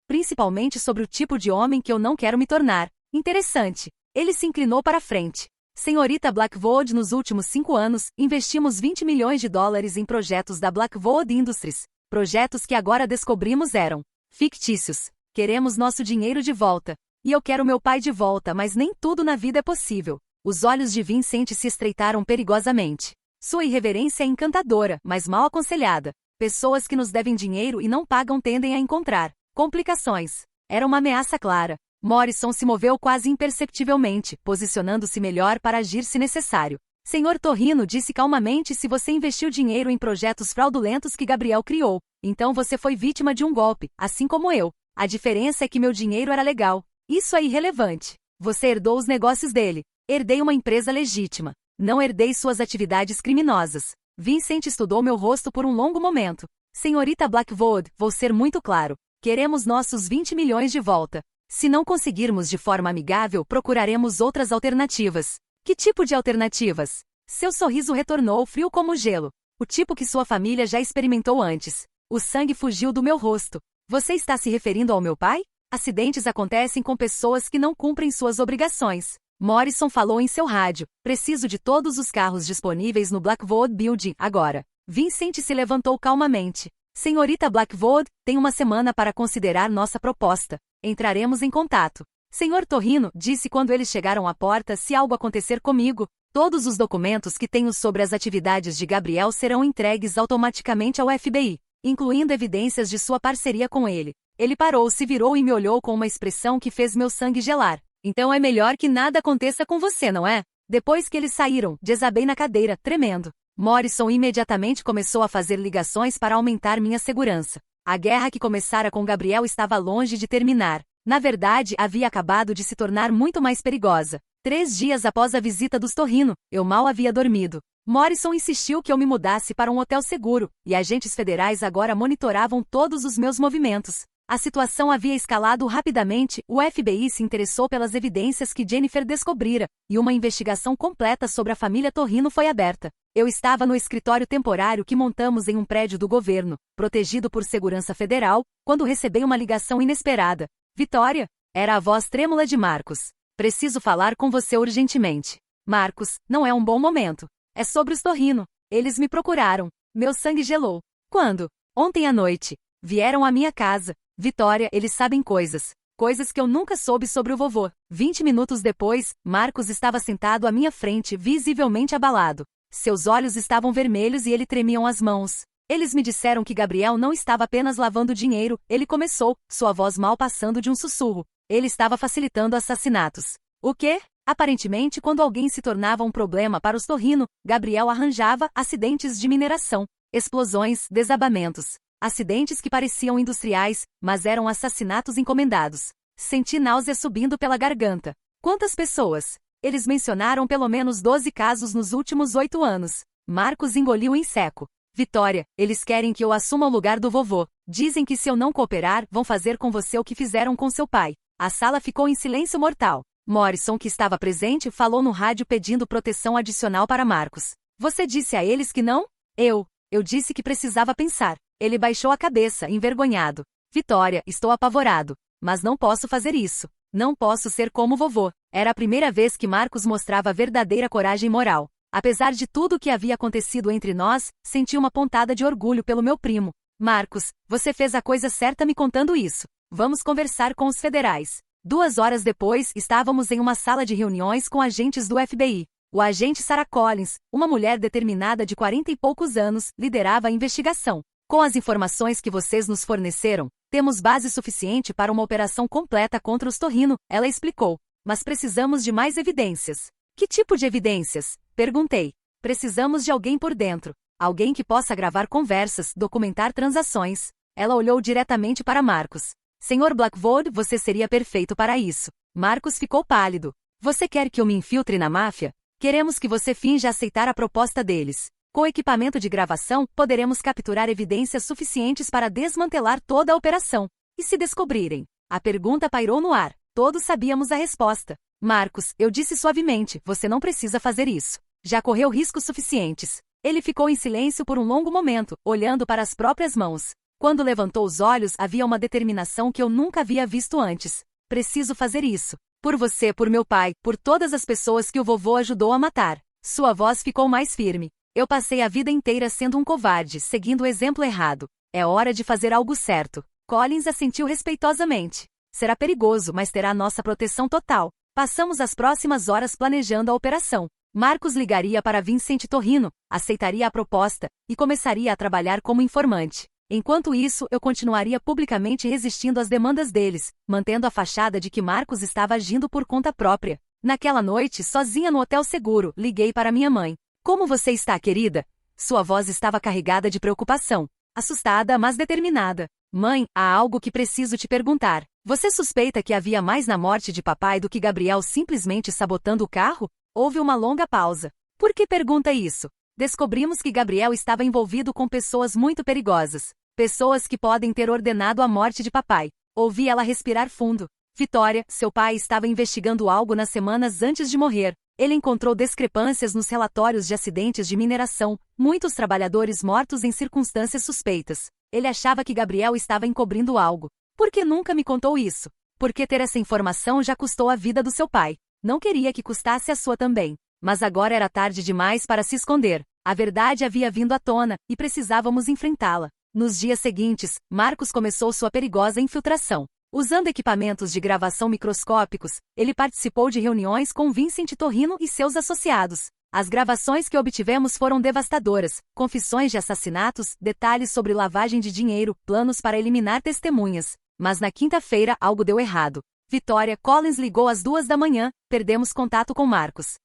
Principalmente sobre o tipo de homem que eu não quero me tornar. Interessante. Ele se inclinou para frente. Senhorita Blackwood, nos últimos 5 anos, investimos 20 milhões de dólares em projetos da Blackwood Industries. Projetos que agora descobrimos eram fictícios. Queremos nosso dinheiro de volta. E eu quero meu pai de volta, mas nem tudo na vida é possível. Os olhos de Vincent se estreitaram perigosamente. Sua irreverência é encantadora, mas mal aconselhada. Pessoas que nos devem dinheiro e não pagam tendem a encontrar complicações. Era uma ameaça clara. Morrison se moveu quase imperceptivelmente, posicionando-se melhor para agir se necessário. Senhor Torrino, disse calmamente, se você investiu dinheiro em projetos fraudulentos que Gabriel criou, então você foi vítima de um golpe, assim como eu. A diferença é que meu dinheiro era legal. Isso é irrelevante. Você herdou os negócios dele. Herdei uma empresa legítima. Não herdei suas atividades criminosas. Vincent estudou meu rosto por um longo momento. Senhorita Blackwood, vou ser muito claro. Queremos nossos 20 milhões de volta. Se não conseguirmos de forma amigável, procuraremos outras alternativas. Que tipo de alternativas? Seu sorriso retornou frio como gelo. O tipo que sua família já experimentou antes. O sangue fugiu do meu rosto. Você está se referindo ao meu pai? Acidentes acontecem com pessoas que não cumprem suas obrigações. Morrison falou em seu rádio. Preciso de todos os carros disponíveis no Blackwood Building, agora. Vincent se levantou calmamente. Senhorita Blackwood, tem uma semana para considerar nossa proposta. Entraremos em contato. Senhor Torrino, disse quando eles chegaram à porta, se algo acontecer comigo, todos os documentos que tenho sobre as atividades de Gabriel serão entregues automaticamente ao FBI, incluindo evidências de sua parceria com ele. Ele parou, se virou e me olhou com uma expressão que fez meu sangue gelar. Então é melhor que nada aconteça com você, não é? Depois que eles saíram, desabei na cadeira, tremendo. Morrison imediatamente começou a fazer ligações para aumentar minha segurança. A guerra que começara com Gabriel estava longe de terminar. Na verdade, havia acabado de se tornar muito mais perigosa. 3 dias após a visita dos Torrino, eu mal havia dormido. Morrison insistiu que eu me mudasse para um hotel seguro, e agentes federais agora monitoravam todos os meus movimentos. A situação havia escalado rapidamente, o FBI se interessou pelas evidências que Jennifer descobrira, e uma investigação completa sobre a família Torrino foi aberta. Eu estava no escritório temporário que montamos em um prédio do governo, protegido por segurança federal, quando recebi uma ligação inesperada. Vitória? Era a voz trêmula de Marcos. Preciso falar com você urgentemente. Marcos, não é um bom momento. É sobre os Torrino. Eles me procuraram. Meu sangue gelou. Quando? Ontem à noite. Vieram à minha casa. Vitória, eles sabem coisas. Coisas que eu nunca soube sobre o vovô. 20 minutos depois, Marcos estava sentado à minha frente, visivelmente abalado. Seus olhos estavam vermelhos e ele tremiam as mãos. Eles me disseram que Gabriel não estava apenas lavando dinheiro, ele começou, sua voz mal passando de um sussurro. Ele estava facilitando assassinatos. O quê? Aparentemente, quando alguém se tornava um problema para os Torrino, Gabriel arranjava acidentes de mineração, explosões, desabamentos. Acidentes que pareciam industriais, mas eram assassinatos encomendados. Senti náusea subindo pela garganta. Quantas pessoas? Eles mencionaram pelo menos 12 casos nos últimos 8 anos. Marcos engoliu em seco. Vitória, eles querem que eu assuma o lugar do vovô. Dizem que se eu não cooperar, vão fazer com você o que fizeram com seu pai. A sala ficou em silêncio mortal. Morrison, que estava presente, falou no rádio pedindo proteção adicional para Marcos. Você disse a eles que não? Eu disse que precisava pensar. Ele baixou a cabeça, envergonhado. Vitória, estou apavorado. Mas não posso fazer isso. Não posso ser como vovô. Era a primeira vez que Marcos mostrava verdadeira coragem moral. Apesar de tudo o que havia acontecido entre nós, senti uma pontada de orgulho pelo meu primo. Marcos, você fez a coisa certa me contando isso. Vamos conversar com os federais. 2 horas depois, estávamos em uma sala de reuniões com agentes do FBI. O agente Sarah Collins, uma mulher determinada de 40 e poucos anos, liderava a investigação. Com as informações que vocês nos forneceram, temos base suficiente para uma operação completa contra os Torrino, ela explicou. Mas precisamos de mais evidências. Que tipo de evidências? Perguntei. Precisamos de alguém por dentro. Alguém que possa gravar conversas, documentar transações. Ela olhou diretamente para Marcos. Senhor Blackwood, você seria perfeito para isso. Marcos ficou pálido. Você quer que eu me infiltre na máfia? Queremos que você finja aceitar a proposta deles. Com equipamento de gravação, poderemos capturar evidências suficientes para desmantelar toda a operação. E se descobrirem? A pergunta pairou no ar. Todos sabíamos a resposta. Marcos, eu disse suavemente, você não precisa fazer isso. Já correu riscos suficientes. Ele ficou em silêncio por um longo momento, olhando para as próprias mãos. Quando levantou os olhos, havia uma determinação que eu nunca havia visto antes. Preciso fazer isso. Por você, por meu pai, por todas as pessoas que o vovô ajudou a matar. Sua voz ficou mais firme. Eu passei a vida inteira sendo um covarde, seguindo o exemplo errado. É hora de fazer algo certo. Collins assentiu respeitosamente. Será perigoso, mas terá nossa proteção total. Passamos as próximas horas planejando a operação. Marcos ligaria para Vincent Torrino, aceitaria a proposta, e começaria a trabalhar como informante. Enquanto isso, eu continuaria publicamente resistindo às demandas deles, mantendo a fachada de que Marcos estava agindo por conta própria. Naquela noite, sozinha no hotel seguro, liguei para minha mãe. Como você está, querida? Sua voz estava carregada de preocupação. Assustada, mas determinada. Mãe, há algo que preciso te perguntar. Você suspeita que havia mais na morte de papai do que Gabriel simplesmente sabotando o carro? Houve uma longa pausa. Por que pergunta isso? Descobrimos que Gabriel estava envolvido com pessoas muito perigosas. Pessoas que podem ter ordenado a morte de papai. Ouvi ela respirar fundo. Vitória, seu pai estava investigando algo nas semanas antes de morrer. Ele encontrou discrepâncias nos relatórios de acidentes de mineração, muitos trabalhadores mortos em circunstâncias suspeitas. Ele achava que Gabriel estava encobrindo algo. Por que nunca me contou isso? Porque ter essa informação já custou a vida do seu pai. Não queria que custasse a sua também. Mas agora era tarde demais para se esconder. A verdade havia vindo à tona, e precisávamos enfrentá-la. Nos dias seguintes, Marcos começou sua perigosa infiltração. Usando equipamentos de gravação microscópicos, ele participou de reuniões com Vincent Torrino e seus associados. As gravações que obtivemos foram devastadoras, confissões de assassinatos, detalhes sobre lavagem de dinheiro, planos para eliminar testemunhas. Mas na quinta-feira algo deu errado. Vitória, Collins ligou às 2 da manhã, perdemos contato com Marcos.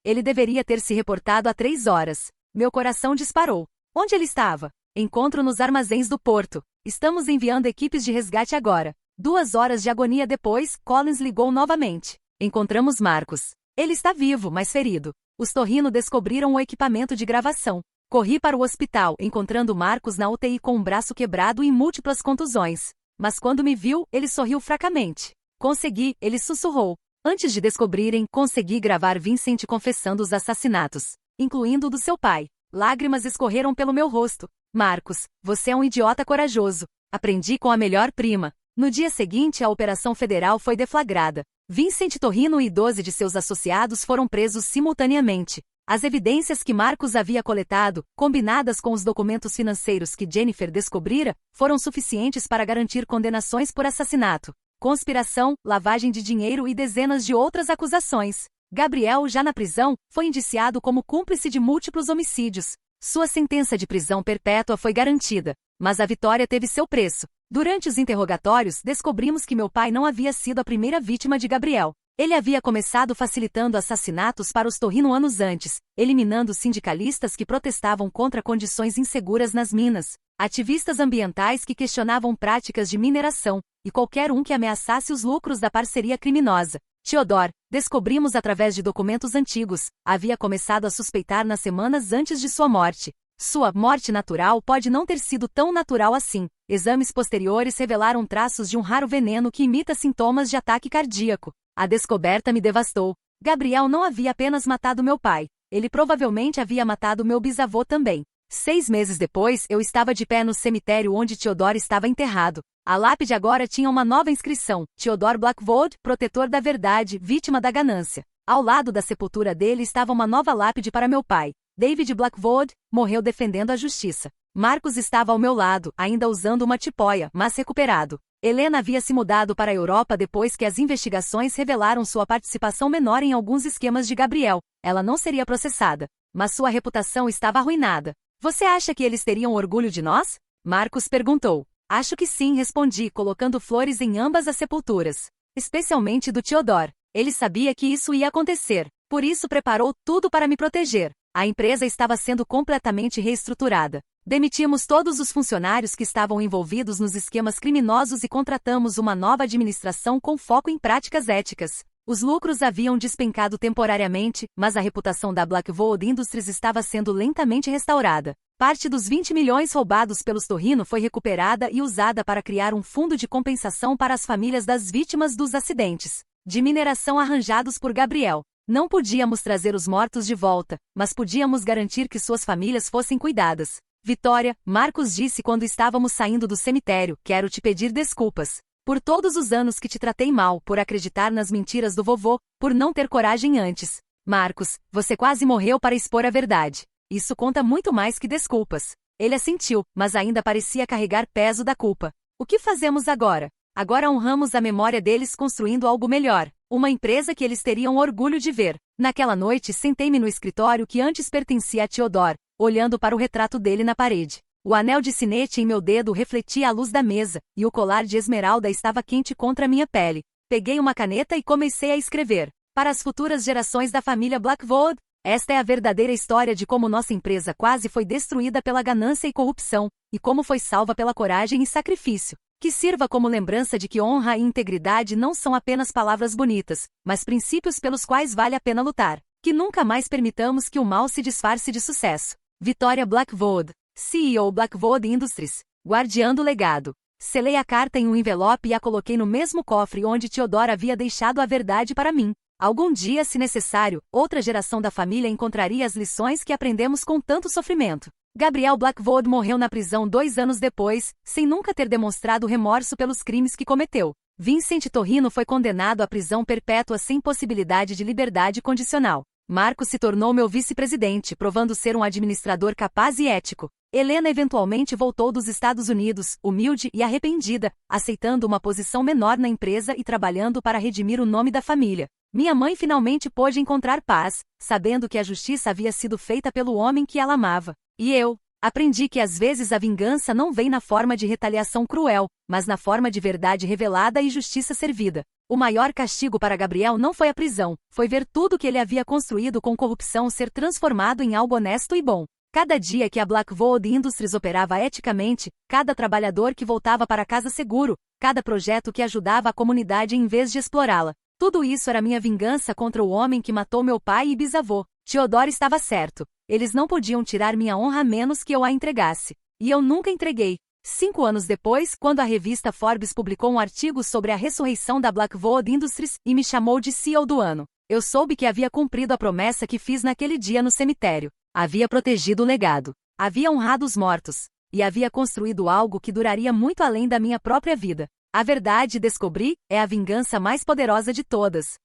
Ele deveria ter se reportado há 3 horas. Meu coração disparou. Onde ele estava? Encontro nos armazéns do porto. Estamos enviando equipes de resgate agora. 2 horas de agonia depois, Collins ligou novamente. Encontramos Marcos. Ele está vivo, mas ferido. Os Torrino descobriram o equipamento de gravação. Corri para o hospital, encontrando Marcos na UTI com um braço quebrado e múltiplas contusões. Mas quando me viu, ele sorriu fracamente. Consegui, ele sussurrou. Antes de descobrirem, consegui gravar Vincent confessando os assassinatos, incluindo o do seu pai. Lágrimas escorreram pelo meu rosto. Marcos, você é um idiota corajoso. Aprendi com a melhor prima. No dia seguinte, a Operação Federal foi deflagrada. Vincent Torrino e 12 de seus associados foram presos simultaneamente. As evidências que Marcos havia coletado, combinadas com os documentos financeiros que Jennifer descobrira, foram suficientes para garantir condenações por assassinato, conspiração, lavagem de dinheiro e dezenas de outras acusações. Gabriel, já na prisão, foi indiciado como cúmplice de múltiplos homicídios. Sua sentença de prisão perpétua foi garantida, mas a vitória teve seu preço. Durante os interrogatórios, descobrimos que meu pai não havia sido a primeira vítima de Gabriel. Ele havia começado facilitando assassinatos para os Torrino anos antes, eliminando sindicalistas que protestavam contra condições inseguras nas minas, ativistas ambientais que questionavam práticas de mineração, e qualquer um que ameaçasse os lucros da parceria criminosa. Theodore, descobrimos através de documentos antigos, havia começado a suspeitar nas semanas antes de sua morte. Sua morte natural pode não ter sido tão natural assim. Exames posteriores revelaram traços de um raro veneno que imita sintomas de ataque cardíaco. A descoberta me devastou. Gabriel não havia apenas matado meu pai. Ele provavelmente havia matado meu bisavô também. 6 meses depois, eu estava de pé no cemitério onde Theodore estava enterrado. A lápide agora tinha uma nova inscrição: Theodore Blackwood, protetor da verdade, vítima da ganância. Ao lado da sepultura dele estava uma nova lápide para meu pai. David Blackwood morreu defendendo a justiça. Marcos estava ao meu lado, ainda usando uma tipóia, mas recuperado. Helena havia se mudado para a Europa depois que as investigações revelaram sua participação menor em alguns esquemas de Gabriel. Ela não seria processada, mas sua reputação estava arruinada. Você acha que eles teriam orgulho de nós? Marcos perguntou. Acho que sim, respondi, colocando flores em ambas as sepulturas. Especialmente do Theodore. Ele sabia que isso ia acontecer, por isso preparou tudo para me proteger. A empresa estava sendo completamente reestruturada. Demitimos todos os funcionários que estavam envolvidos nos esquemas criminosos e contratamos uma nova administração com foco em práticas éticas. Os lucros haviam despencado temporariamente, mas a reputação da Blackwood Industries estava sendo lentamente restaurada. Parte dos 20 milhões roubados pelos Torrino foi recuperada e usada para criar um fundo de compensação para as famílias das vítimas dos acidentes de mineração arranjados por Gabriel. Não podíamos trazer os mortos de volta, mas podíamos garantir que suas famílias fossem cuidadas. Vitória, Marcos disse quando estávamos saindo do cemitério, quero te pedir desculpas. Por todos os anos que te tratei mal, por acreditar nas mentiras do vovô, por não ter coragem antes. Marcos, você quase morreu para expor a verdade. Isso conta muito mais que desculpas. Ele assentiu, mas ainda parecia carregar peso da culpa. O que fazemos agora? Agora honramos a memória deles construindo algo melhor. Uma empresa que eles teriam orgulho de ver. Naquela noite sentei-me no escritório que antes pertencia a Theodore, olhando para o retrato dele na parede. O anel de sinete em meu dedo refletia a luz da mesa, e o colar de esmeralda estava quente contra minha pele. Peguei uma caneta e comecei a escrever. Para as futuras gerações da família Blackwood, esta é a verdadeira história de como nossa empresa quase foi destruída pela ganância e corrupção, e como foi salva pela coragem e sacrifício. Que sirva como lembrança de que honra e integridade não são apenas palavras bonitas, mas princípios pelos quais vale a pena lutar. Que nunca mais permitamos que o mal se disfarce de sucesso. Vitória Blackwood, CEO Blackwood Industries, guardiã do legado. Selei a carta em um envelope e a coloquei no mesmo cofre onde Theodore havia deixado a verdade para mim. Algum dia, se necessário, outra geração da família encontraria as lições que aprendemos com tanto sofrimento. Gabriel Blackwood morreu na prisão 2 anos depois, sem nunca ter demonstrado remorso pelos crimes que cometeu. Vincent Torrino foi condenado à prisão perpétua sem possibilidade de liberdade condicional. Marcos se tornou meu vice-presidente, provando ser um administrador capaz e ético. Helena eventualmente voltou dos Estados Unidos, humilde e arrependida, aceitando uma posição menor na empresa e trabalhando para redimir o nome da família. Minha mãe finalmente pôde encontrar paz, sabendo que a justiça havia sido feita pelo homem que ela amava. E eu aprendi que às vezes a vingança não vem na forma de retaliação cruel, mas na forma de verdade revelada e justiça servida. O maior castigo para Gabriel não foi a prisão, foi ver tudo que ele havia construído com corrupção ser transformado em algo honesto e bom. Cada dia que a Blackwood Industries operava eticamente, cada trabalhador que voltava para casa seguro, cada projeto que ajudava a comunidade em vez de explorá-la. Tudo isso era minha vingança contra o homem que matou meu pai e bisavô. Theodore estava certo. Eles não podiam tirar minha honra a menos que eu a entregasse. E eu nunca entreguei. 5 anos depois, quando a revista Forbes publicou um artigo sobre a ressurreição da Blackwood Industries e me chamou de CEO do ano, eu soube que havia cumprido a promessa que fiz naquele dia no cemitério. Havia protegido o legado. Havia honrado os mortos. E havia construído algo que duraria muito além da minha própria vida. A verdade, descobri, é a vingança mais poderosa de todas.